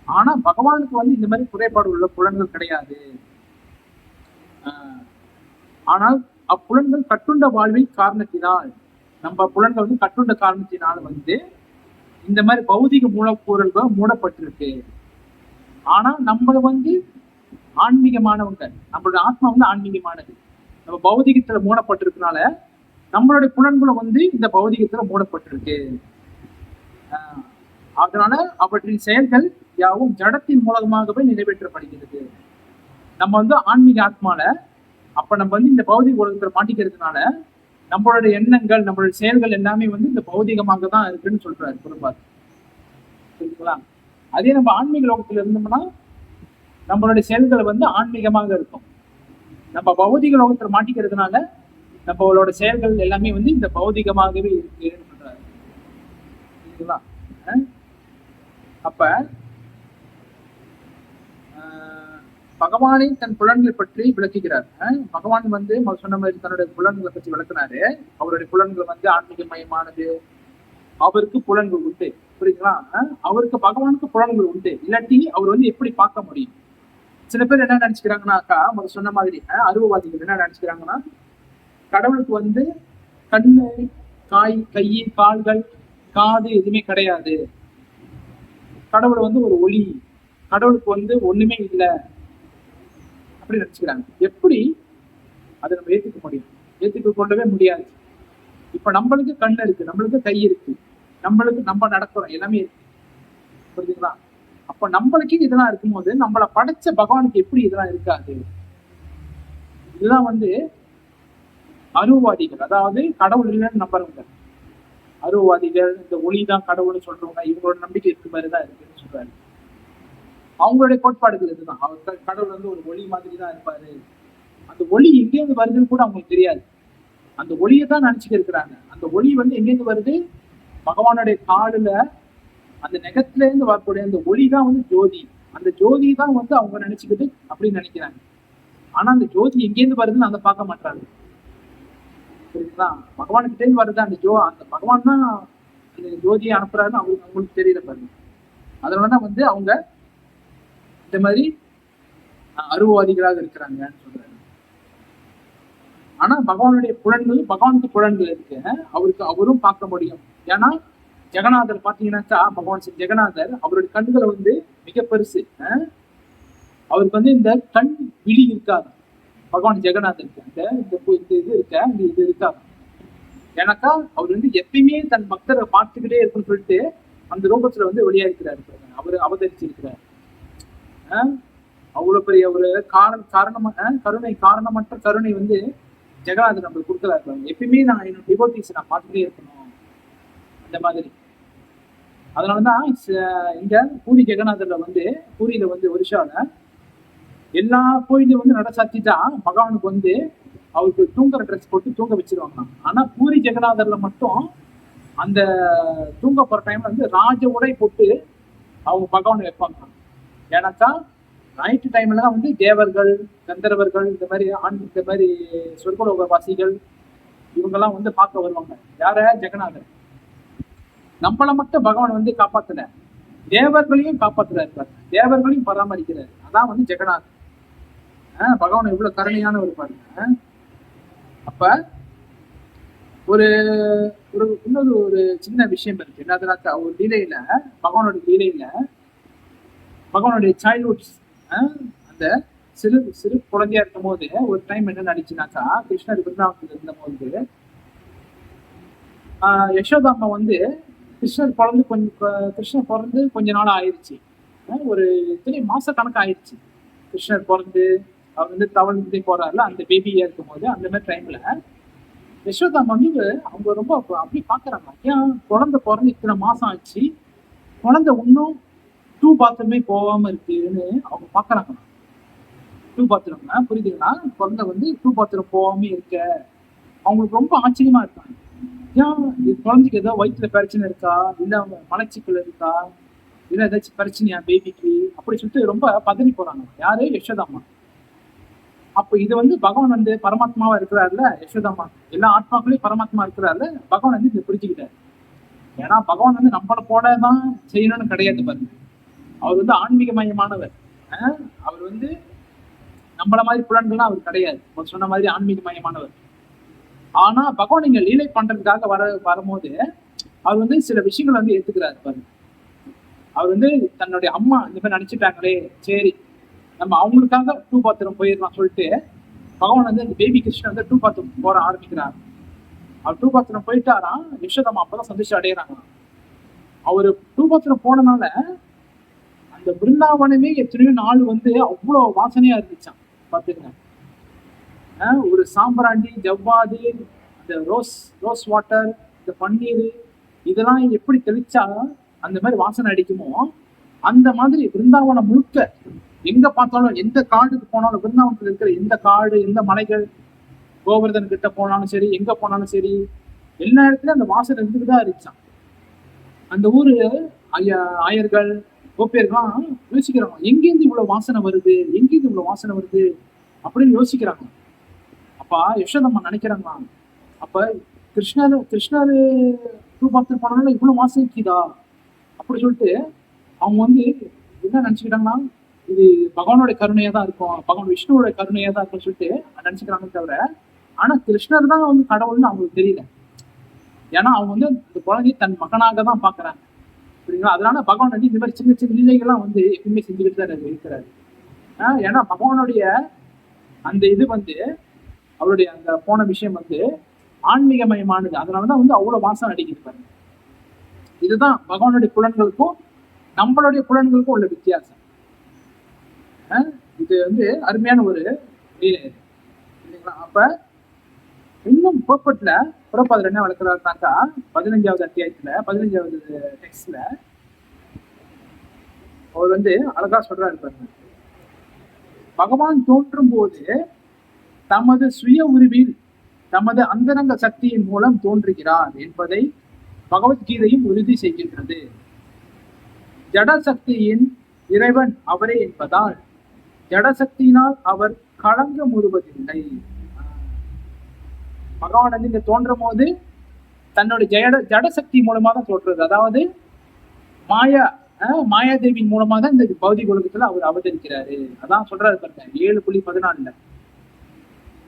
ஆனா பகவானுக்கு வந்து இந்த மாதிரி குறைபாடு உள்ள புலன்கள் கிடையாது. ஆனால் அப்புலன்கள் கட்டுண்ட வாழ்வின் காரணத்தினால், நம்ம புலன்கள் வந்து கட்டுண்ட காரணத்தினால் வந்து இந்த மாதிரி பௌதிக மூலக்கூறுகள் மூடப்பட்டிருக்கு. ஆனா நம்ம வந்து ஆன்மீகமானவங்க, நம்மளோட ஆத்மா வந்து ஆன்மீகமானது. நம்ம பௌதிகத்துல மூடப்பட்டிருக்கனால நம்மளுடைய புலன்களும் வந்து இந்த பௌதிகத்துல மூடப்பட்டிருக்கு. அதனால அவற்றின் செயல்கள் யாவும் ஜடத்தின் மூலமாகவே நிறைவேற்றப்படுகிறது. நம்ம வந்து ஆன்மீக ஆத்மால, அப்ப நம்ம வந்து இந்த பௌதிக உலகத்துல மாட்டிக்கிறதுனால நம்மளுடைய எண்ணங்கள், நம்மளுடைய செயல்கள் எல்லாமே வந்து இந்த பௌதிகமாக தான் இருக்குன்னு சொல்றாரு குருபாத். புரியுதுங்களா? அதே நம்ம ஆன்மீக லோகத்துல இருந்தோம்னா நம்மளுடைய செயல்கள் வந்து ஆன்மீகமாக இருக்கும். நம்ம பௌதிக லோகத்துல மாட்டிக்கிறதுனால நம்மளோட செயல்கள் எல்லாமே வந்து இந்த பௌதிகமாகவே இருக்குன்னு சொல்றாரு. புரியுதுங்களா? அப்ப பகவானை தன் புலன்களை பற்றி விளக்குகிறார். பகவான் வந்து சொன்ன மாதிரி தன்னுடைய புலன்களை பற்றி விளக்குனாரு. அவருடைய புலன்கள் வந்து ஆன்மீகமயமானது, அவருக்கு புலன்கள் உண்டு. புரியுங்களா? அவருக்கு, பகவானுக்கு புலன்கள் உண்டு, இல்லாட்டி அவர் வந்து எப்படி பார்க்க முடியும்? சில பேர் என்ன நினைச்சுக்கிறாங்கன்னாக்கா, முதல் சொன்ன மாதிரி அருவவாதிகள் என்ன நினைச்சுக்கிறாங்கன்னா, கடவுளுக்கு வந்து கண்ணு, கை, கால்கள், காது எதுவுமே கிடையாது, கடவுள் வந்து ஒரு ஒளி, கடவுளுக்கு வந்து ஒண்ணுமே இல்லை அப்படி நினைச்சுக்கிறாங்க. எப்படி அதை நம்ம ஏத்துக்க முடியும்? ஏத்துக்க கொள்ளவே முடியாது. இப்ப நம்மளுக்கு கண் இருக்கு, நம்மளுக்கு கை இருக்கு, நம்மளுக்கு நம்ம நடக்கிறோம், எல்லாமே இருக்கு. புரியுதுங்களா? அப்ப நம்மளுக்கே இதெல்லாம் இருக்கும்போது நம்மளை படைச்ச பகவானுக்கு எப்படி இதெல்லாம் இருக்காது? இதுதான் வந்து அருவவாதிகள், அதாவது கடவுள் இல்லைன்னு நம்புறவங்க. அருவவாதிகள், இந்த ஒளிதான் கடவுள்னு சொல்றவங்க, இவங்களோட நம்பிக்கை இருக்கு மாதிரிதான் இருக்குன்னு சொல்றாரு. அவங்களுடைய கோட்பாடுகள் இதுதான். அவர் கடவுள் வந்து ஒரு ஒளி மாதிரி தான் இருப்பாரு. அந்த ஒளி எங்கேருந்து வருதுன்னு கூட அவங்களுக்கு தெரியாது. அந்த ஒளியை தான் நினைச்சுட்டு இருக்கிறாங்க. அந்த ஒளி வந்து எங்கேருந்து வருது? பகவானுடைய காலுல, அந்த நெகத்துல இருந்து வரக்கூடிய அந்த ஒளி தான் வந்து ஜோதி. அந்த ஜோதி தான் வந்து அவங்க நினைச்சுக்கிட்டு அப்படின்னு நினைக்கிறாங்க. ஆனா அந்த ஜோதி எங்கேருந்து வருதுன்னு அதை பார்க்க மாட்டாங்க. புரியுதுங்களா? பகவானுக்கிட்ட இருந்து வருது அந்த அந்த பகவான் தான் அந்த ஜோதியை அனுப்புறாருன்னு அவங்களுக்கு தெரியல பாருங்க. அதனாலதான் வந்து அவங்க இந்த மாதிரி அருவவாதிகளாக இருக்கிறாங்கன்னு சொல்றாரு. ஆனா பகவானுடைய புலன்கள், பகவானுக்கு புலன்கள் இருக்கு, அவரும் பார்க்க முடியும். ஏன்னா ஜெகநாதர் பாத்தீங்கன்னாக்கா, பகவான் ஜெகநாதர், அவருடைய கண்களை வந்து மிக பெருசு. அவருக்கு வந்து இந்த கண் விழி இருக்காது. பகவான் ஜெகநாதருக்கு அந்த இது இருக்க, இது இருக்காது. ஏன்னாக்கா அவர் வந்து எப்பயுமே தன் பக்தரை பார்த்துக்கிட்டே இருக்குன்னு சொல்லிட்டு அந்த ரூபத்துல வந்து வெளியா இருக்கிறாரு, அவரு அவதரிச்சிருக்கிறார். அவ்வளவு பெரிய ஒரு காரணமற்ற கருணை வந்து ஜெகநாதர் நம்மளுக்கு கொடுக்கறாரு. எப்பயுமே நான் என்னோட டிவோட்டீஸ் நான் பார்த்துட்டே இருக்கணும், அந்த மாதிரி. அதனாலதான் இங்க பூரி ஜெகநாதர்ல வந்து, பூரியில வந்து ஒரிஷால எல்லா கோயிலையும் வந்து நட சாத்திட்டா பகவானுக்கு வந்து அவருக்கு தூங்குற ட்ரெஸ் போட்டு தூங்க வச்சிருவாங்களாம். ஆனா பூரி ஜெகநாதர்ல மட்டும் அந்த தூங்க போற டைம்ல வந்து ராஜ உடை போட்டு அவங்க பகவானை வைப்பாங்க. ஏன்னாக்கா நைட்டு டைம்ல தான் வந்து தேவர்கள், கந்தர்வர்கள், இந்த மாதிரி சொர்க்கலோக வாசிகள் இவங்கெல்லாம் வந்து பார்க்க வருவாங்க. யார? ஜெகநாதர். நம்மளை மட்டும் பகவான் வந்து காப்பாத்தல, தேவர்களையும் காப்பாத்துறாரு, தேவர்களையும் பராமரிக்கிறாரு. அதான் வந்து ஜெகநாதர். பகவான் எவ்வளவு கருணையான ஒரு பாருங்க. அப்ப ஒரு இன்னொரு ஒரு சின்ன விஷயம் இருக்கு. என்னதுனாக்கா, ஒரு லீலையில, பகவானுடைய லீலையில, பகவானுடைய சைல்ட்ஹுட், அந்த சிறு சிறு குழந்தையா இருக்கும் போது ஒரு டைம் என்ன நடிச்சுனாக்கா, கிருஷ்ணர் விருந்தாவனத்துல இருந்த போது யசோதாம்மா வந்து கிருஷ்ணர் பிறந்து கொஞ்ச நாள் ஆயிடுச்சு. ஒரு இத்தனை மாச கணக்கு ஆயிடுச்சு. கிருஷ்ணர் பிறந்து அவர் வந்து தவழ்ந்து போறாருல அந்த பேபியா இருக்கும் போது அந்த மாதிரி டைம்ல யசோதாம்மா வந்து அவங்க ரொம்ப அப்படி பாக்குறாங்க. ஏன் குழந்தை பிறந்து இத்தனை மாசம் ஆச்சு, குழந்தை இன்னும் டூ பாத்ரூமே போகாம இருக்குன்னு அவங்க பாக்குறாங்க. டூ பாத்ரூம்னா புரியுதுங்களா? குழந்தை வந்து டூ பாத்ரூம் போகாம இருக்க அவங்களுக்கு ரொம்ப ஆச்சரியமா இருக்காங்க. ஏன் இது குழந்தைக்கு ஏதோ வயிற்றுல பிரச்சனை இருக்கா, இல்ல அவங்க மலச்சிக்கல் இருக்கா, இல்ல ஏதாச்சும் பிரச்சனையா பேபிக்கு, அப்படி சொல்லிட்டு ரொம்ப பதறி போறாங்க. யாரு? யசோதாம்மா. அப்ப இது வந்து பகவான் வந்து பரமாத்மாவா இருக்கிறாருல, யசோதாம்மா எல்லா ஆத்மாக்களையும் பரமாத்மா இருக்கிறாருல, பகவான் வந்து இதை புரிஞ்சுக்கிட்டாரு. ஏன்னா பகவான் வந்து நம்மளை போலதான் செய்யணும்னு கிடையாது பாருங்க. அவர் வந்து ஆன்மீக மயமானவர். அவர் வந்து நம்மள மாதிரி புலன்கள்லாம் அவர் கிடையாது. அவர் சொன்ன மாதிரி ஆன்மீக மயமானவர். ஆனா பகவான் இங்க லீலை பண்றதுக்காக வரும்போது அவர் வந்து சில விஷயங்கள் வந்து ஏத்துக்கிறாரு பாருங்க. அவர் வந்து தன்னுடைய அம்மா இந்த மாதிரி நினைச்சிட்டாங்களே, சரி நம்ம அவங்களுக்காக டூ பாத்ரூம் போயிடலாம் சொல்லிட்டு பகவான் வந்து அந்த பேபி கிருஷ்ணன் வந்து டூ பாத்ரூம் போற ஆரம்பிக்கிறார். Hour two bathroom போயிட்டாராம். யசோதாம்மா அப்பதான் சந்தோஷம் அடையிறாங்க. அவரு டூ பாத்ரூம் போனனால அந்த பிருந்தாவனமே எத்தனையோ நாள் வந்து அவ்வளவு வாசனையா இருந்துச்சான். பாத்துக்கங்க, ஒரு சாம்பிராண்டி, ஜவ்வாது, இந்த ரோஸ் வாட்டர், இந்த பன்னீர், இதெல்லாம் எப்படி தெளிச்சா அந்த மாதிரி வாசனை அடிக்குமோ அந்த மாதிரி பிருந்தாவனம் முழுக்க எங்க பார்த்தாலும், எந்த காடுக்கு போனாலும், பிருந்தாவனத்தில் இருக்கிற எந்த காடு, எந்த மலைகள், கோவர்தன் கிட்ட போனாலும் சரி, எங்க போனாலும் சரி, எல்லா இடத்துலயும் அந்த வாசனை இருந்துட்டுதான் இருந்துச்சான். அந்த ஊரு ஆயர்கள், கோப்பியர்கள்லாம் யோசிக்கிறாங்க, எங்கேருந்து இவ்வளவு வாசனை வருது, எங்கேருந்து இவ்வளவு வாசனை வருது அப்படின்னு யோசிக்கிறாங்க. அப்பா யசோதம்மா நினைக்கிறாங்களா, அப்ப கிருஷ்ணர் பாத்ரூம் போனால இவ்வளவு வாசிக்குதா அப்படி சொல்லிட்டு அவங்க வந்து என்ன நினைச்சுக்கிட்டாங்கன்னா, இது பகவானுடைய கருணையா தான் இருக்கும், பகவான் விஷ்ணுவோட கருணையா தான் இருக்கும்னு சொல்லிட்டு நினைச்சுக்கிறாங்க தவிர, ஆனா கிருஷ்ணர் தான் வந்து கடவுள்னு அவங்களுக்கு தெரியல. ஏன்னா அவங்க வந்து அந்த குழந்தைய தன் மகனாக தான் பாக்குறாங்க. சரிங்களா? அதனால பகவான் வந்து இந்த மாதிரி சின்ன சின்ன நிலைகள்லாம் வந்து எப்பவுமே செஞ்சுக்கிட்டு தான் இருக்கிறாரு. ஏன்னா பகவானுடைய அந்த இது வந்து அவருடைய அந்த போன விஷயம் வந்து ஆன்மீகமயமானது. அதனாலதான் வந்து அவ்வளவு வாசம் அடிக்கிறாரு. இதுதான் பகவானுடைய புலன்களுக்கும் நம்மளுடைய புலன்களுக்கும் உள்ள வித்தியாசம். இது வந்து அருமையான ஒரு லீலை இல்லைங்களா? அப்ப இன்னும் புறப்பட்டுல புறப்பாதர் என்ன வளர்க்கிறாருனாக்கா, 15வது அத்தியாயத்துல 15வது டெக்ஸ்ட்ல அவர் வந்து அழகா சொல்றாரு பாருங்க. பகவான் தோன்றும் போது தமது சுய உருவில் தமது அந்தரங்க சக்தியின் மூலம் தோன்றுகிறார் என்பதை பகவத்கீதையும் உறுதி செய்கின்றது. ஜடசக்தியின் இறைவன் அவரே என்பதால் ஜடசக்தியினால் அவர் களங்கம் உருவதில்லை. பகவான் வந்து இங்க தோன்றும் போது தன்னுடைய ஜடசக்தி மூலமா தான் தோன்றது. அதாவது மாயாதேவியின் மூலமா தான் இந்த பௌதிக உலகத்துல அவர் அவதரிக்கிறாரு. அதான் சொல்றாரு பாருங்க 7:14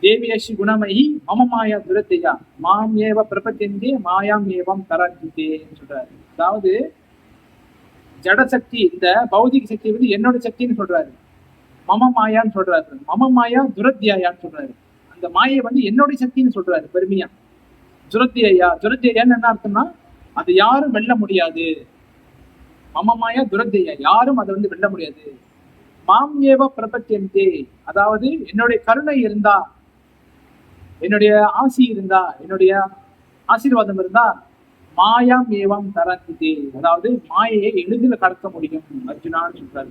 தேவியஷி குணமயி மம மாயா துரத்தையா மாம் ஏவ பிரபத்தியந்தே மாயாம் ஏவம் தராஜித்தேன்னு சொல்றாரு. அதாவது ஜடசக்தி, இந்த பௌதிக சக்தி வந்து என்னோட சக்தின்னு சொல்றாரு. மம மாயான்னு சொல்றாரு. மம மாயா துரத்தியாயான்னு சொல்றாரு. அந்த மாயை வந்து என்னுடைய சக்தின்னு சொல்றாரு பெருமையா. துரத்தியான்னு என்ன அர்த்தம்னா, அது யாரும் வெல்ல முடியாது. மம மாயா துரத்தியா, யாரும் அதை வந்து வெல்ல முடியாது. மாம் ஏவ பிரபத்தியந்தே, அதாவது என்னுடைய கருணை இருந்தா, என்னுடைய ஆசி இருந்தா, என்னுடைய ஆசீர்வாதம் இருந்தா, மாயாம் ஏவம் தரந்தே, அதாவது மாயையை எளிதில் கடக்க முடியும் அர்ஜுனான்னு சொல்றாரு.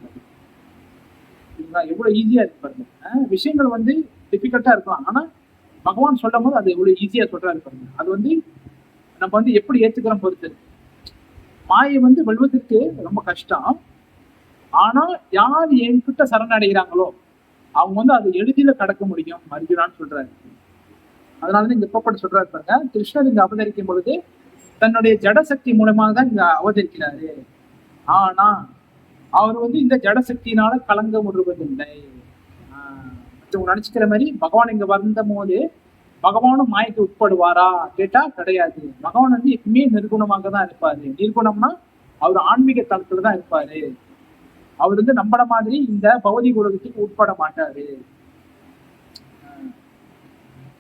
எவ்வளவு ஈஸியா இருக்கு பாருங்க. விஷயங்கள் வந்து டிஃபிகல்ட்டா இருக்கலாம், ஆனா பகவான் சொல்லும் போது அது எவ்வளவு ஈஸியா சொல்றாரு பாருங்க. அது வந்து நம்ம வந்து எப்படி ஏத்துக்கிறோம் பொறுத்து. மாயை வந்து வெல்வதற்கு ரொம்ப கஷ்டம், ஆனா யார் என்கிட்ட சரணடைகிறாங்களோ அவங்க வந்து அதை எளிதில கடக்க முடியும் அர்ஜுனான்னு சொல்றாரு. அதனாலதான் இங்க புறப்பட்டு சொல்றாரு பாருங்க, கிருஷ்ணர் இங்க அவதரிக்கும் பொழுது தன்னுடைய ஜடசக்தி மூலமாக தான் இங்க அவதரிக்கிறாரு. ஆனா அவர் வந்து இந்த ஜடசக்தியினால கலங்க முடுவதில்லை. நினைச்சுக்கிற மாதிரி பகவான் இங்க வந்த போது பகவானும் மாயைக்கு உட்படுவாரா கேட்டா கிடையாது. பகவான் வந்து எப்பவுமே நிர்குணமாக தான் இருப்பாரு. நிர்குணம்னா அவர் ஆன்மீக தளத்துல தான் இருப்பாரு. அவர் வந்து நம்மள மாதிரி இந்த பௌதிக உலகத்துக்கு உட்பட மாட்டாரு.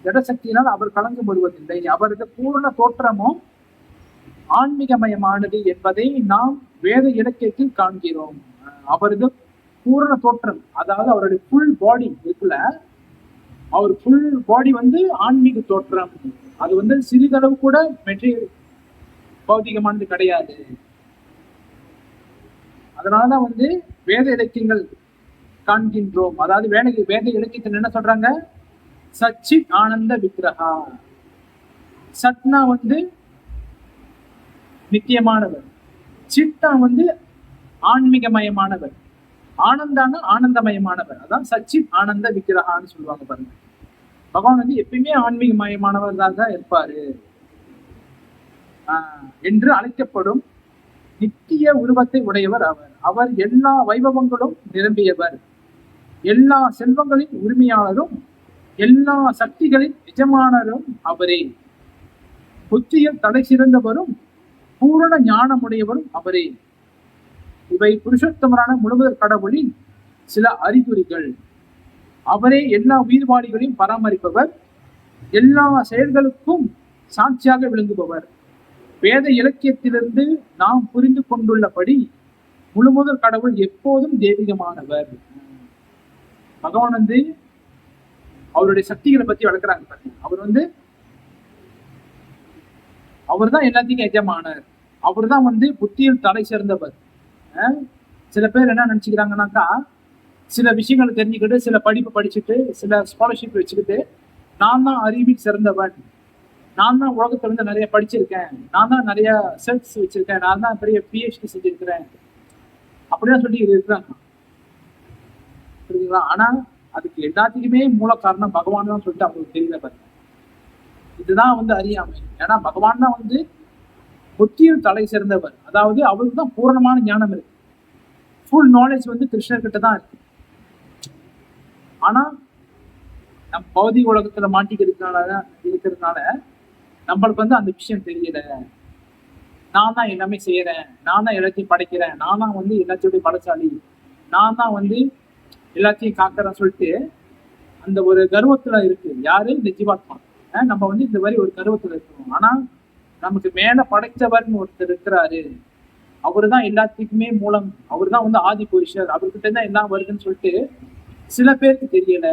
ஜடசக்தியினால் அவர் கலந்து வருவதில்லை. அவரது பூரண தோற்றமும் ஆன்மீகமயமானது என்பதை நாம் வேத இலக்கியத்தில் காண்கிறோம். அவரது பூரண தோற்றம், அதாவது அவருடைய ஃபுல் பாடி இருக்குல்ல, அவர் ஃபுல் பாடி வந்து ஆன்மீக தோற்றம். அது வந்து சிறிதளவு கூட மெட்டீரியல் பௌதிகமானது கிடையாது. அதனாலதான் வந்து வேத இலக்கியங்கள் காண்கின்றோம். அதாவது வேத இலக்கியத்தில் என்ன சொல்றாங்க? சச்சித் ஆனந்த விக்கிரகா. சட்னா வந்து நித்தியமானவர், சிட்டா வந்து ஆன்மீகமயமானவர், ஆனந்தான ஆனந்தமயமானவர். அதான் சச்சித் ஆனந்த விக்கிரகான்னு சொல்லுவாங்க பாருங்க. பகவான் வந்து எப்பயுமே ஆன்மீகமயமானவர் தான் இருப்பாரு என்று அழைக்கப்படும் நித்திய உருவத்தை உடையவர் அவர். அவர் எல்லா வைபவங்களும் நிரம்பியவர், எல்லா செல்வங்களின் உரிமையாளரும், எல்லா சக்திகளின் எஜமானரும் அவரே. புத்தியில் தலை சிறந்தவரும் பூரண ஞானமுடையவரும் அவரே. இவை புருஷோத்தமரான முழுவதற் கடவுளின் சில அறிகுறிகள். அவரே எல்லா உயிர்வாளிகளையும் பராமரிப்பவர், எல்லா செயல்களுக்கும் சாட்சியாக விளங்குபவர். வேத இலக்கியத்திலிருந்து நாம் புரிந்து கொண்டுள்ளபடி முழுமுதற் கடவுள் எப்போதும் தெய்வீகமானவர். பகவான் வந்து அவருடைய சக்திகளை பத்தி வளர்க்குறாங்க. அவர் வந்து அவர் தான் எல்லாத்தையும் எஜமானர். அவர் தான் வந்து புத்தியில் தலை சிறந்தவர். சில பேர் என்ன நினைச்சுக்கிறாங்கன்னாக்கா, சில விஷயங்களை தெரிஞ்சுக்கிட்டு, சில படிப்பு படிச்சுட்டு, சில ஸ்காலர்ஷிப் வச்சுக்கிட்டு, நான் தான் அறிவில் சிறந்தவன், நான் தான் உலகத்துல இருந்து நிறைய படிச்சிருக்கேன், நான் தான் நிறைய செல்ஸ் வச்சிருக்கேன், நான் தான் பெரிய பிஹெச்டி செஞ்சிருக்கிறேன் அப்படிதான் சொல்லி இருக்கிறாங்க. புரியுதுங்களா? ஆனா அதுக்கு எல்லாத்துக்குமே மூல காரணம் பகவான் தான் சொல்லிட்டு அவங்களுக்கு தெரியல பாருங்க. இதுதான் வந்து அறியாமை. ஏன்னா பகவான் தான் வந்து புத்தியில் தலை சிறந்தவர். அதாவது அவருக்கு தான் பூரணமான ஞானம் இருக்கு. ஃபுல் நாலேஜ் வந்து கிருஷ்ணர்கிட்ட தான் இருக்கு. ஆனா நம் பௌதிக உலகத்துல இருக்கிறதுனால நம்மளுக்கு வந்து அந்த விஷயம் தெரியல. நான் தான் எல்லாமே செய்யறேன், நான் தான் எல்லாத்தையும் படைக்கிறேன், நான் தான் வந்து எல்லாத்தையுடைய பலசாலி, நான் தான் வந்து எல்லாத்தையும் காக்கிறேன்னு சொல்லிட்டு அந்த ஒரு கர்வத்துல இருக்கு. யாரு? இந்த ஜீவாத்மா. நம்ம வந்து இந்த மாதிரி ஒரு கர்வத்துல இருக்கணும். ஆனா நமக்கு மேல படைத்தவர்னு ஒருத்தர் இருக்கிறாரு, அவரு தான் எல்லாத்துக்குமே மூலம், அவரு தான் வந்து ஆதி புருஷர், அவர்கிட்ட தான் எல்லாம் வருதுன்னு சொல்லிட்டு சில பேருக்கு தெரியல,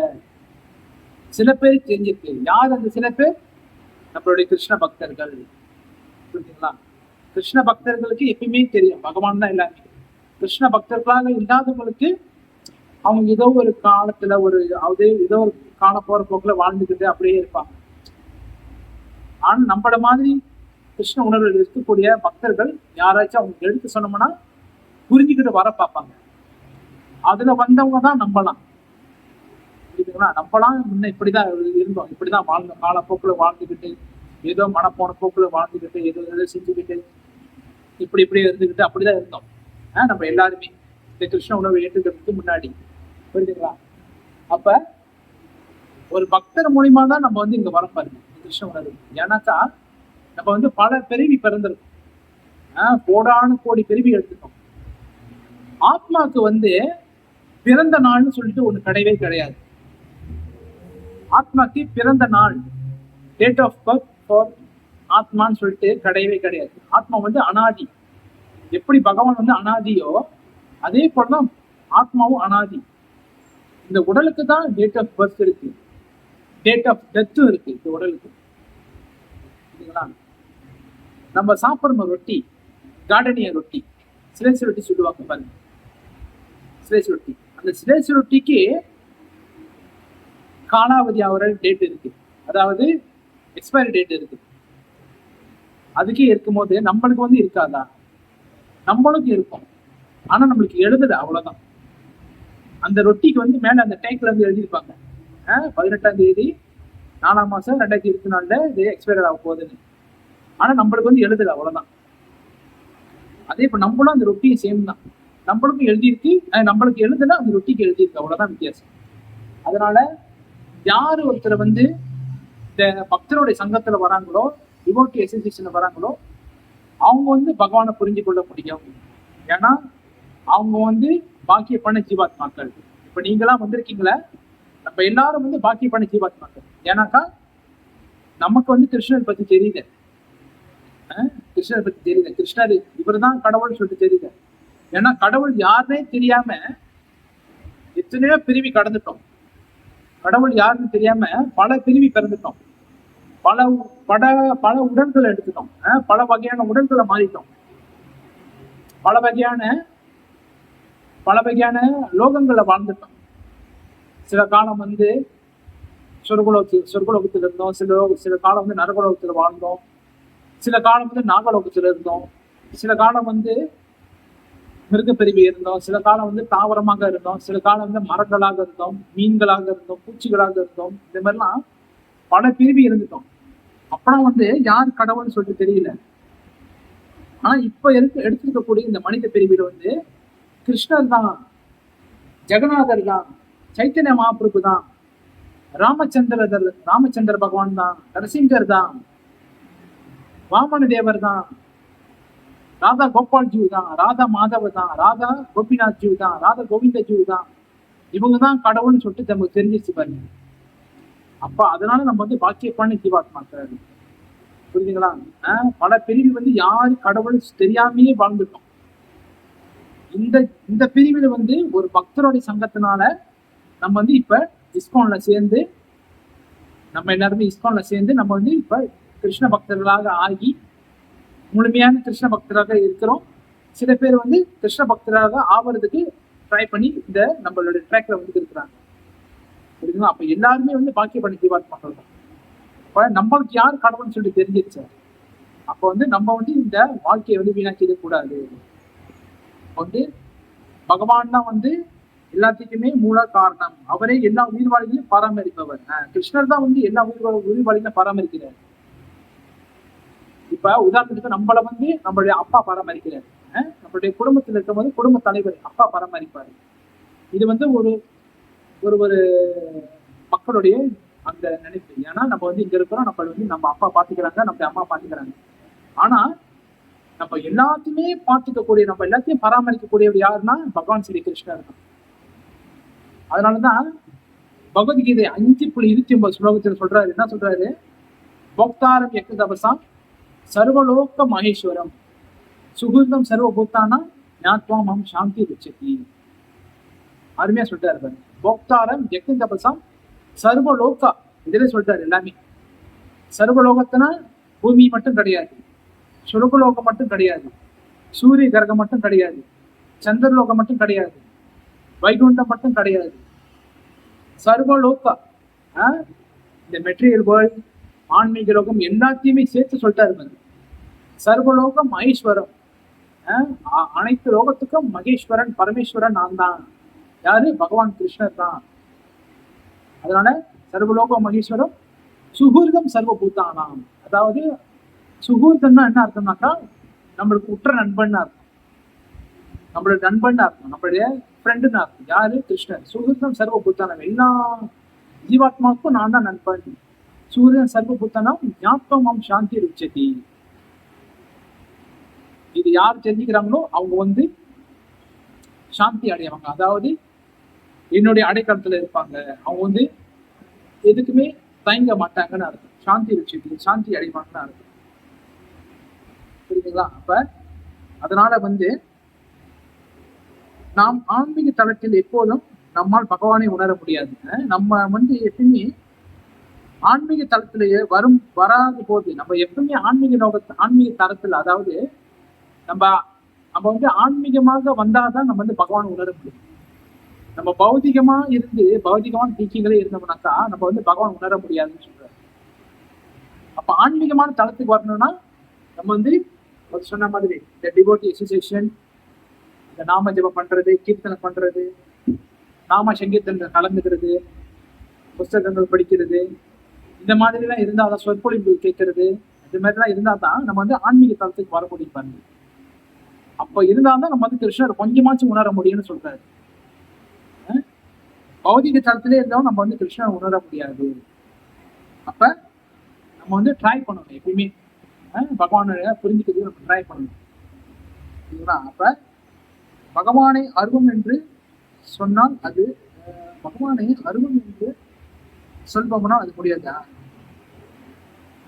சில பேருக்கு தெரிஞ்சிருக்கு. யார் அந்த சில பேர்? நம்மளுடைய கிருஷ்ண பக்தர்கள். புரியுதுங்களா? கிருஷ்ண பக்தர்களுக்கு எப்பயுமே தெரியும் பகவான் தான் எல்லாமே. கிருஷ்ண பக்தர்களாக இல்லாதவங்களுக்கு அவங்க ஏதோ ஒரு காலத்துல ஏதோ ஒரு கால போற போக்குல வாழ்ந்துக்கிட்டு அப்படியே இருப்பாங்க. ஆனா நம்மள மாதிரி கிருஷ்ண உணர்வில் இருக்கக்கூடிய பக்தர்கள் யாராச்சும் அவங்க எடுத்து சொன்னோம்னா புரிஞ்சுக்கிட்டு வர பார்ப்பாங்க. அதுல வந்தவங்க தான் நம்பலாம். புரியுதுங்களா? நம்பலாம் முன்ன இப்படிதான் இருந்தோம், இப்படிதான் வாழ்ந்தோம், காலப்போக்குல வாழ்ந்துக்கிட்டு, ஏதோ மனப்போன போக்குல வாழ்ந்துக்கிட்டு, ஏதோ செஞ்சுக்கிட்டு, இப்படி இருந்துக்கிட்டு அப்படிதான் இருந்தோம். நம்ம எல்லாருமே இந்த கிருஷ்ண உணர்வை ஏற்றுக்கிறதுக்கு முன்னாடி. புரியுதுங்களா? அப்ப ஒரு பக்தர் மூலியமா தான் நம்ம வந்து இங்க வர பாருங்க கிருஷ்ண உணர்வு. ஏன்னாக்கா நம்ம வந்து பல பிறவி பிறந்திருக்கோம், கோடானு கோடி பிறவி எடுத்துக்கோம். ஆத்மாக்கு வந்து பிறந்த நாள்னு சொல்லிட்டு ஒண்ணு கிடையவே கிடையாது. ஆத்மாக்கு பிறந்த நாள், டேட் ஆஃப் பர்த் ஃபார் ஆத்மான்னு சொல்லிட்டு கிடையவே கிடையாது. ஆத்மா வந்து அனாதி. எப்படி பகவான் வந்து அனாதியோ அதே போலதான் ஆத்மாவும் அனாதி. இந்த உடலுக்கு தான் டேட் ஆஃப் பர்த் இருக்கு, டேட் ஆஃப் டெத்தும் இருக்கு இந்த உடலுக்கு. நம்ம சாப்பிடுற ரொட்டி, கார்டனிய ரொட்டி, சிலேசி ரொட்டி சொல்லுவாங்க பாருங்க, சிலேசி ரொட்டி. அந்த சிலேசி ரொட்டிக்கு காலாவதி ஆகிற டேட் இருக்கு, அதாவது எக்ஸ்பைரி டேட் இருக்கு. அதுக்கே இருக்கும் போது நம்மளுக்கு வந்து இருக்காதா? நம்மளுக்கு இருக்கும், ஆனா நம்மளுக்கு எழுதுல, அவ்வளவுதான். அந்த ரொட்டிக்கு வந்து மேல அந்த டேங்க்ல இருந்து எழுதியிருப்பாங்க 18ஆம் தேதி 4ஆம் மாசம் 2024 இது எக்ஸ்பைரி ஆக போகுதுன்னு. ஆனா நம்மளுக்கு வந்து எழுதுல, அவ்வளவுதான். அதே இப்ப நம்மளும் அந்த ரொட்டியை சேம் தான், நம்மளுக்கும் எழுதியிருக்கு, நம்மளுக்கு எழுதுல, அந்த ரொட்டிக்கு எழுதியிருக்கு, அவ்வளவுதான் வித்தியாசம். அதனால யாரு ஒருத்தர் வந்து இந்த பக்தருடைய சங்கத்துல வராங்களோ, டிவோட்டி அசோசியேஷன்ல வராங்களோ, அவங்க வந்து பகவானை புரிஞ்சு கொள்ள முடியும். ஏன்னா அவங்க வந்து பாக்கியப்பண்ண ஜீவாத்மாக்கள். இப்ப நீங்களாம் வந்திருக்கீங்களே, நம்ம எல்லாரும் வந்து பாக்கியப்பண்ண ஜீவாத்மாக்கள். ஏன்னாக்கா நமக்கு வந்து கிருஷ்ணர் பத்தி தெரியுது, கிருஷ்ணரை பத்தி தெரியுது, கிருஷ்ணர் இவர் தான் கடவுள்னு சொல்லிட்டு தெரியுது. ஏன்னா கடவுள் யாருன்னே தெரியாம எத்தனையோ பிரிவி கடந்துட்டோம். கடவுள் யாருன்னு தெரியாம பல பிரிவி பிறந்துட்டோம், பல பல பல உடல்களை எடுத்துட்டோம், பல வகையான உடல்களை மாறிட்டோம், பல வகையான லோகங்களை வாழ்ந்துட்டோம். சில காலம் வந்து சொர்க்கலோகத்தில் இருந்தோம், சில காலம் வந்து நரகலோகத்தில் வாழ்ந்தோம், சில காலம் வந்து நாகலோகத்தில் இருந்தோம், சில காலம் வந்து மிருகப்பிரிவு இருந்தோம், சில காலம் வந்து தாவரமாக இருந்தோம், சில காலம் வந்து மரங்களாக இருந்தோம், மீன்களாக இருந்தோம், பூச்சிகளாக இருந்தோம். இந்த மாதிரிலாம் பல பிரிவு இருந்துட்டோம். அப்புறம் வந்து யார் கடவுள்னு சொல்லிட்டு தெரியல. ஆனா இப்ப எடுத்திருக்கக்கூடிய இந்த மனித பிரிவில் வந்து கிருஷ்ணர் தான், ஜெகநாதர் தான், சைத்தன்ய மகாபிரபு தான், ராமச்சந்திர பகவான் தான், நரசிங்கர் தான், வாமன தேவர் தான், ராதா கோபால் ஜீவ் தான், ராதா மாதவ தான், ராதா கோபிநாத் ஜீவ் தான், ராதா கோவிந்த ஜீவ் தான், இவங்க தான் கடவுள்னு சொல்லிட்டு நமக்கு தெரிஞ்சிச்சு பாருங்க. அப்ப அதனால நம்ம வந்து பாக்கியப்பான ஜீவாத்மாக்கள். புரியுதுங்களா? பல பிரிவு வந்து யாரு கடவுள் தெரியாமையே வாழ்ந்துட்டோம். இந்த பிரிவுல வந்து ஒரு பக்தருடைய சங்கத்தினால நம்ம வந்து இப்ப இஸ்கான்ல சேர்ந்து, நம்ம எல்லாருமே இஸ்கான்ல சேர்ந்து நம்ம வந்து இப்ப கிருஷ்ண பக்தர்களாக ஆகி முழுமையான கிருஷ்ண பக்தராக இருக்கிறோம். சில பேர் வந்து கிருஷ்ண பக்தராக ஆவறதுக்கு ட்ரை பண்ணி இந்த நம்மளுடைய ட்ராக்ல வந்து இருக்கிறாங்க. புரியுதுங்களா? அப்ப எல்லாருமே வந்து பாக்கியப்பண்ண ஜீவாத்மாக்கள் தான். இப்ப நம்மளுக்கு யார் கடவுள்னு சொல்லிட்டு தெரிஞ்சிருச்சு. அப்ப வந்து நம்ம வந்து இந்த வாழ்க்கையை வந்து வீணாக்கிட கூடாது. வந்து பகவான் தான் வந்து எல்லாத்துக்குமே மூல காரணம். அவரே எல்லா உயிர்வாளிகளையும் பராமரிப்பவர். கிருஷ்ணர் தான் வந்து எல்லா உயிர்வாளிகளையும் பராமரிக்கிறார். இப்ப உதாரணத்துக்கு நம்மள வந்து நம்மளுடைய அப்பா பராமரிக்கிறார், நம்மளுடைய குடும்பத்தில் இருக்கும் போது குடும்ப தலைவர் அப்பா பராமரிப்பாரு. இது வந்து ஒரு ஒரு மக்களுடைய அந்த நினைப்பு. ஏன்னா நம்ம வந்து இங்க இருக்கிறோம், நம்ம வந்து நம்ம அப்பா பாத்துக்கிறாங்க, நம்ம அம்மா பாத்துக்கிறாங்க. ஆனா நம்ம எல்லாத்தையுமே பார்த்துக்கக்கூடிய, நம்ம எல்லாத்தையும் பராமரிக்கக்கூடியவர் யாருன்னா பகவான் ஸ்ரீ கிருஷ்ணர் தான். அதனாலதான் பகவத்கீதை 5.29 ஸ்லோகத்தில் சொல்றாரு, என்ன சொல்றாரு? போக்தாரம் எக்கு தபசாம் சர்வலோக மகேஸ்வரம் சுகிருதம் சர்வபூத்தானா ஞாத்வாமம் சாந்தி ருச்சதி. அருமையா சொல்லிட்டாரு. போக்தாரம் எக்கு தபசாம் சர்வலோகா, இதுல சொல்லிட்டாரு எல்லாமே. சர்வலோகத்தினா பூமி மட்டும் கிடையாது, சுரகுலோகம் மட்டும் கிடையாது, சூரிய கிரகம் மட்டும் கிடையாது, சந்திரலோகம் மட்டும் கிடையாது, வைகுண்டம் மட்டும் கிடையாது, சர்வலோகா, இந்த மெட்டீரியல் வேர்ல்ட், ஆன்மீக லோகம் எல்லாத்தையுமே சேர்த்து சொல்லிட்டாரு. சர்வலோகம் மகேஸ்வரம், அனைத்து லோகத்துக்கும் மகேஸ்வரன் பரமேஸ்வரன் நான் தான். யாரு? பகவான் கிருஷ்ணர் தான். அதனால சர்வலோக மகேஸ்வரம் சுகூர்தம் சர்வபூத்தானாம். அதாவது சுகூர்தம்னா என்ன அர்த்தம்னாக்கா நம்மளுக்கு உற்ற நண்பன் அர்த்தம், நம்மளோட நண்பன் அர்த்தம், நம்மளுடைய ஃப்ரெண்டுன்னு அர்த்தம். யாரு? கிருஷ்ணர். சுகூர்தம் சர்வபூத்தானம், எல்லா ஜீவாத்மாவுக்கும் நான் தான் நண்பன். சூரியன் சர்வபூத்தானம் ஞாபகம் சாந்தி ருச்சதி. இது யார் தெரிஞ்சுக்கிறாங்களோ அவங்க வந்து சாந்தி அடையவாங்க, அதாவது என்னுடைய அடைக்கலத்துல இருப்பாங்க. அவங்க வந்து எதுக்குமே தயங்க மாட்டாங்கன்னு அர்த்தம். சாந்தி ருச்சதி, சாந்தி அடைவாங்கன்னு அர்த்தம். புரியுதுங்களா? அப்ப அதனால வந்து நாம் ஆன்மீக தளத்தில் எப்போதும் நம்மால் பகவானை உணர முடியாது. நம்ம வந்து எப்பவுமே ஆன்மீக தளத்திலேயே வராத போது நம்ம எப்பவுமே ஆன்மீக தளத்துல, அதாவது நம்ம வந்து ஆன்மீகமாக வந்தாதான் நம்ம வந்து பகவான் உணர முடியும். நம்ம பௌதிகமா இருந்து பௌதிகமான டீச்சிங்களே இருந்தோம்னாக்கா நம்ம வந்து பகவான் உணர முடியாதுன்னு சொல்றாரு. அப்ப ஆன்மீகமான தளத்துக்கு வரணும்னா நம்ம வந்து சொன்ன மாதிரி இந்த டிவோட்டி அசோசியேஷன், இந்த நாம ஜபம் பண்றது, கீர்த்தனை பண்றது, நாம சங்கீர்த்தனை கலந்துக்கிறது, புஸ்தகங்கள் படிக்கிறது, இந்த மாதிரி எல்லாம் இருந்தாதான், சொற்பொழிவு கேட்கறது, இந்த மாதிரி எல்லாம் இருந்தா தான் நம்ம வந்து ஆன்மீக தளத்துக்கு வர முடியும் பாருங்க. அப்ப இருந்தால்தான் நம்ம வந்து கிருஷ்ணர் கொஞ்சமாச்சும் உணர முடியும்னு சொல்றாரு. பௌதிக தளத்திலே இருந்தாலும் நம்ம வந்து கிருஷ்ணர் உணர முடியாது. அப்ப நம்ம வந்து ட்ரை பண்ணணும், எப்பயுமே பகவானை புரிஞ்சுக்கிறதுக்கு நம்ம ட்ரை பண்ணணும். அப்ப பகவானை அருவம் என்று சொன்னால் அது பகவானை அருவம் என்று சொல்பவனா அது முடியாதா?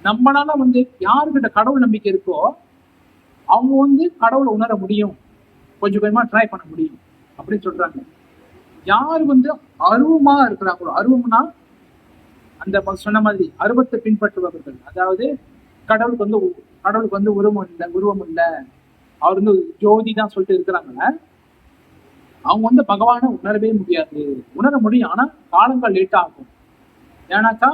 நம்மளால வந்து யாருக்கிட்ட கடவுள் நம்பிக்கை இருக்கோ அவங்க வந்து கடவுளை உணர முடியும், கொஞ்சம் கொஞ்சமா ட்ரை பண்ண முடியும் அப்படின்னு சொல்றாங்க. யார் வந்து அருவமா இருக்கிறாங்களோ, அருவம்னா அந்த சொன்ன மாதிரி அருவத்தை பின்பற்றுபவர்கள், அதாவது கடவுளுக்கு வந்து உருவம் இல்லை, அவர் வந்து ஜோதி தான் சொல்லிட்டு இருக்கிறாங்கல்ல, அவங்க வந்து பகவானை உணரவே முடியாது. உணர முடியும், ஆனா காலங்கள் லேட் ஆகும். ஏன்னாக்கா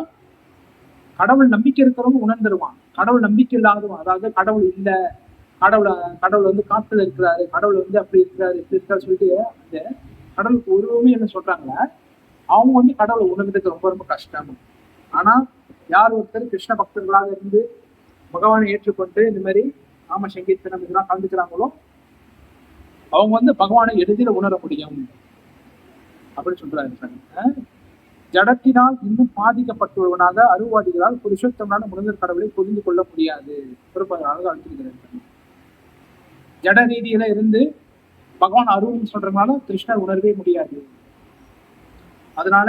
கடவுள் நம்பிக்கை இருக்கிறவங்க உணர்ந்துருவான், கடவுள் நம்பிக்கை இல்லாதவன், அதாவது கடவுள் இல்லை, கடவுள் வந்து காத்துல இருக்கிறாரு, கடவுள் வந்து அப்படி இருக்கிறாரு இப்படி இருக்காரு சொல்லிட்டு அந்த கடவுளுக்கு உருவமே என்ன சொல்றாங்கள, அவங்க வந்து கடவுளை உணர்றதுக்கு ரொம்ப ரொம்ப கஷ்டம். ஆனா யார் ஒருத்தர் கிருஷ்ண பக்தர்களாக இருந்து பகவானை ஏற்றுக்கொண்டு இந்த மாதிரி நாம சங்கீர்த்தனம் இதெல்லாம் கலந்துக்கிறாங்களோ அவங்க வந்து பகவானை எளிதில் உணர முடியும் அப்படின்னு சொல்றாரு. ஜடத்தினால் இன்னும் பாதிக்கப்பட்டுள்ளவனாக அருவாதிகளால் புருஷோத்தமனான முதல் கடவுளை புரிந்து கொள்ள முடியாது. அழுத்திருக்கிறார். ஜட ரீதியில இருந்து பகவான் அருவம் சொல்றதுனால கிருஷ்ணர் உணரவே முடியாது. அதனால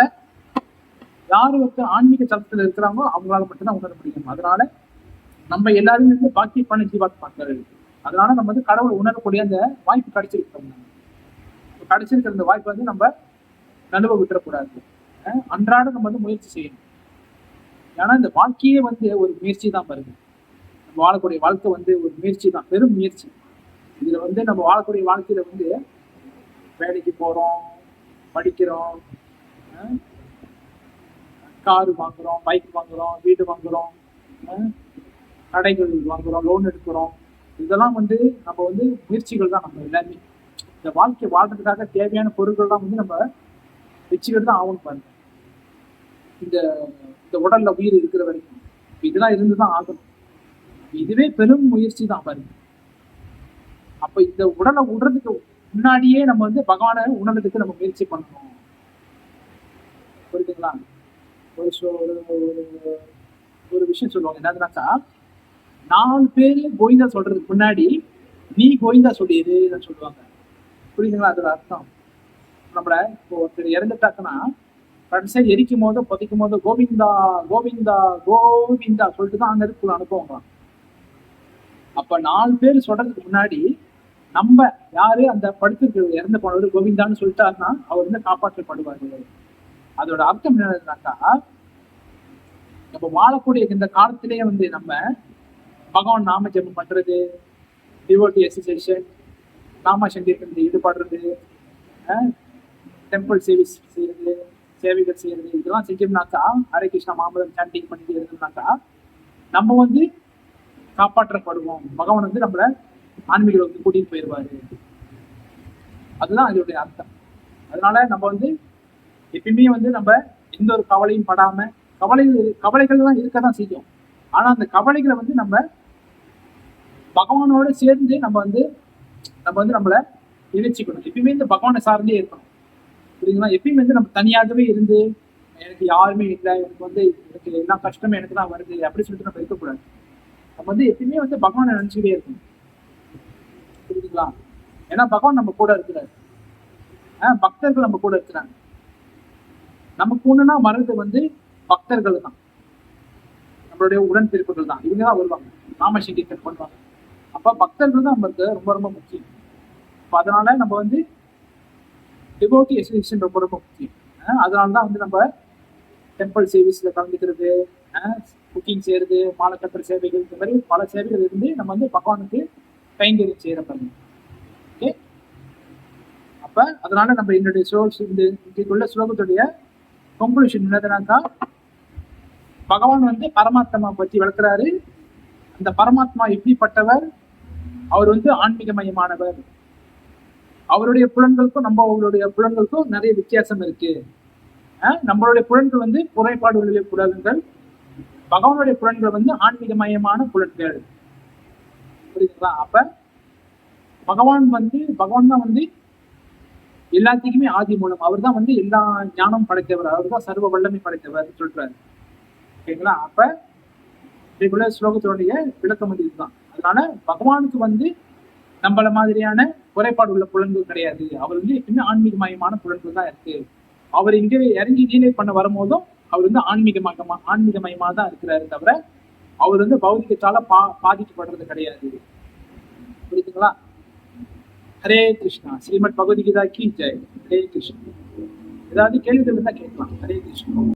யாரு ஒருத்தர் ஆன்மீக தளத்துல இருக்கிறாங்களோ அவங்களால மட்டும்தான் உணர முடியும். அதனால நம்ம எல்லாருமே வந்து பாக்கி பண்ண ஜீவாத்மாக்கள். அதனால நம்ம வந்து கடவுளை உணரக்கூடிய அந்த வாய்ப்பு கிடைச்சிருக்கோம். கிடைச்சிருக்கிற அந்த வாய்ப்பு வந்து நம்ம நழுவ விட்டுறக்கூடாது. அன்றாடம் நம்ம வந்து முயற்சி செய்யணும். ஏன்னா இந்த வாழ்க்கையே வந்து ஒரு முயற்சி தான் வருது. நம்ம வாழக்கூடிய வாழ்க்கை வந்து ஒரு முயற்சி தான், பெரும் முயற்சி. இதுல வந்து நம்ம வாழக்கூடிய வாழ்க்கையில வந்து வேலைக்கு போறோம், படிக்கிறோம், காரு வாங்குறோம், பைக் வாங்குறோம், வீடு வாங்குறோம், கடைகள் வாங்குறோம், லோன் எடுக்கிறோம். இதெல்லாம் வந்து நம்ம வந்து முயற்சிகள் தான். நம்ம எல்லாமே இந்த வாழ்க்கை வாழ்றதுக்காக தேவையான பொருட்கள் தான் வந்து நம்ம வச்சுக்கிட்டு தான் ஆகணும் பாருங்க. இந்த இந்த உடல்ல உயிர் இருக்கிற வரைக்கும் இதெல்லாம் இருந்துதான் ஆகணும். இதுவே பெரும் முயற்சி தான் பாருங்க. அப்ப இந்த உடலை விடுறதுக்கு முன்னாடியே நம்ம வந்து பகவானை உணர்றதுக்கு நம்ம முயற்சி பண்ணணும். புரியுதுங்களா? ஒரு விஷயம் சொல்லுவாங்க, என்னதுனாக்கா 4 பேரு கோவிந்தா சொல்றதுக்கு முன்னாடி நீ கோவிந்தா சொல்லிடுன்னு சொல்லுவாங்க. புரியுதுங்களா? அதோட அர்த்தம். நம்மள இப்போ ஒருத்தர் இறந்துட்டாக்குன்னா கடைசியா எரிக்கும் போதோ புதைக்கும் போதோ கோவிந்தா கோவிந்தா கோவிந்தா சொல்லிட்டு தான் அங்க இருக்குள்ள அனுப்புவாங்க. அப்ப 4 பேர் சொல்றதுக்கு முன்னாடி நம்ம யாரு அந்த படுத்து இறந்து போனவர் கோவிந்தான்னு சொல்லிட்டாருன்னா அவர் வந்து காப்பாற்றப்படுவாரு. அதோட அர்த்தம் என்னன்னாக்கா நம்ம வாழக்கூடிய இந்த காலத்திலேயே வந்து நம்ம பகவான் நாம ஜெபம் பண்றது, டிவோட்டி அசோசியேஷன், நாம சங்கீர்த்தனத்தில் ஈடுபடுறது, டெம்பிள் சர்வீஸ் செய்யறது, சேவைகள் செய்யறது, இதெல்லாம் செஞ்சோம்னாக்கா, ஹரே கிருஷ்ணா மாமலம் சாண்டிங் பண்ணிட்டு இருந்தோம்னாக்கா நம்ம வந்து காப்பாற்றப்படுவோம். பகவான் வந்து நம்மள ஆன்மீக வந்து கூட்டிட்டு போயிடுவாரு. அதுதான் இதோடைய அர்த்தம். அதனால நம்ம வந்து எப்பயுமே வந்து நம்ம எந்த ஒரு கவலையும் படாம, கவலைகள்லாம் இருக்கதான் செய்யும். ஆனா அந்த கவலைகளை வந்து நம்ம பகவானோட சேர்ந்து நம்ம வந்து நம்மளை இணைச்சிக்கணும். எப்பயுமே இந்த பகவானை சார்ந்தே இருக்கணும். புரியுதுங்களா? எப்பயுமே வந்து நம்ம தனியாகவே இருந்து எனக்கு யாருமே இல்லை, எனக்கு எல்லா கஷ்டமும் எனக்கு தான் வருது அப்படி சொல்லிட்டு நம்ம இருக்கக்கூடாது. நம்ம வந்து எப்பயுமே வந்து பகவானை நினைச்சுக்கிட்டே இருக்கணும். புரியுதுங்களா? ஏன்னா பகவான் நம்ம கூட இருக்கிறாரு, பக்தர்கள் நம்ம கூட இருக்கிறாங்க. நமக்கு ஒண்ணுன்னா வர்றது வந்து பக்தர்கள் தான், நம்மளுடைய உடன்பிறப்புகள் தான். இவங்க தான் வருவாங்க, நாம சங்கீர்த்தனம் பண்ணுவாங்க. அப்ப பக்தர்கள் தான் நம்மளுக்கு ரொம்ப ரொம்ப முக்கியம். அதனால நம்ம வந்து டிவோட்டி அசோசியேஷன் ரொம்ப ரொம்ப முக்கியம். அதனாலதான் வந்து நம்ம டெம்பிள் சர்வீஸ்ல கலந்துக்கிறது, குக்கிங் செய்யறது, மாலை கட்டுற சேவைகள், இந்த மாதிரி பல சேவைகள் இருந்து நம்ம வந்து பகவானுக்கு கைங்கரியம் செய்யற பாருங்க. ஓகே, அப்ப அதனால நம்ம என்னுடைய உள்ள ஸ்லோகத்துடைய கன்க்ளூஷன் என்னதுனாக்கா, பகவான் வந்து பரமாத்மா பற்றி விளக்குறாரு. அந்த பரமாத்மா எப்படிப்பட்டவர்? அவர் வந்து ஆன்மீகமயமானவர். அவருடைய புலன்களுக்கும் நம்மளுடைய புலன்களுக்கும் நிறைய வித்தியாசம் இருக்கு. நம்மளுடைய புலன்கள் வந்து குறைபாடுகளுடைய புலன்கள், பகவானுடைய புலன்கள் வந்து ஆன்மீகமயமான புலன்கள். புரியுதுங்களா? அப்ப பகவான் தான் வந்து எல்லாத்துக்குமே ஆதி மூலம். அவர் தான் வந்து எல்லா ஞானம் படைத்தவர், அவர் தான் சர்வ வல்லமை படைத்தவர் சொல்றாரு. ஓகேங்களா? அப்ப இதுக்குள்ள ஸ்லோகத்தினுடைய விளக்கம் வந்து இதுதான். அதனால பகவானுக்கு வந்து நம்மள மாதிரியான குறைபாடு உள்ள புலன்கள் கிடையாது. அவர் வந்து எப்பவுமே ஆன்மீகமயமான புலன்கள் தான் இருக்கு. அவர் இங்கே இறங்கி லீலை பண்ண வரும்போதும் அவர் வந்து ஆன்மீகமயமா தான் இருக்கிறாரு தவிர அவர் வந்து பௌதிகத்தால பாதிக்கப்படுறது கிடையாது. புரியுதுங்களா? ஹரே கிருஷ்ணா. ஸ்ரீமத் பகவத்கீதா கி ஜெய். ஹரே கிருஷ்ணா. ஏதாவது கேள்விகள் இருந்தா கேட்கலாம். ஹரே கிருஷ்ணா.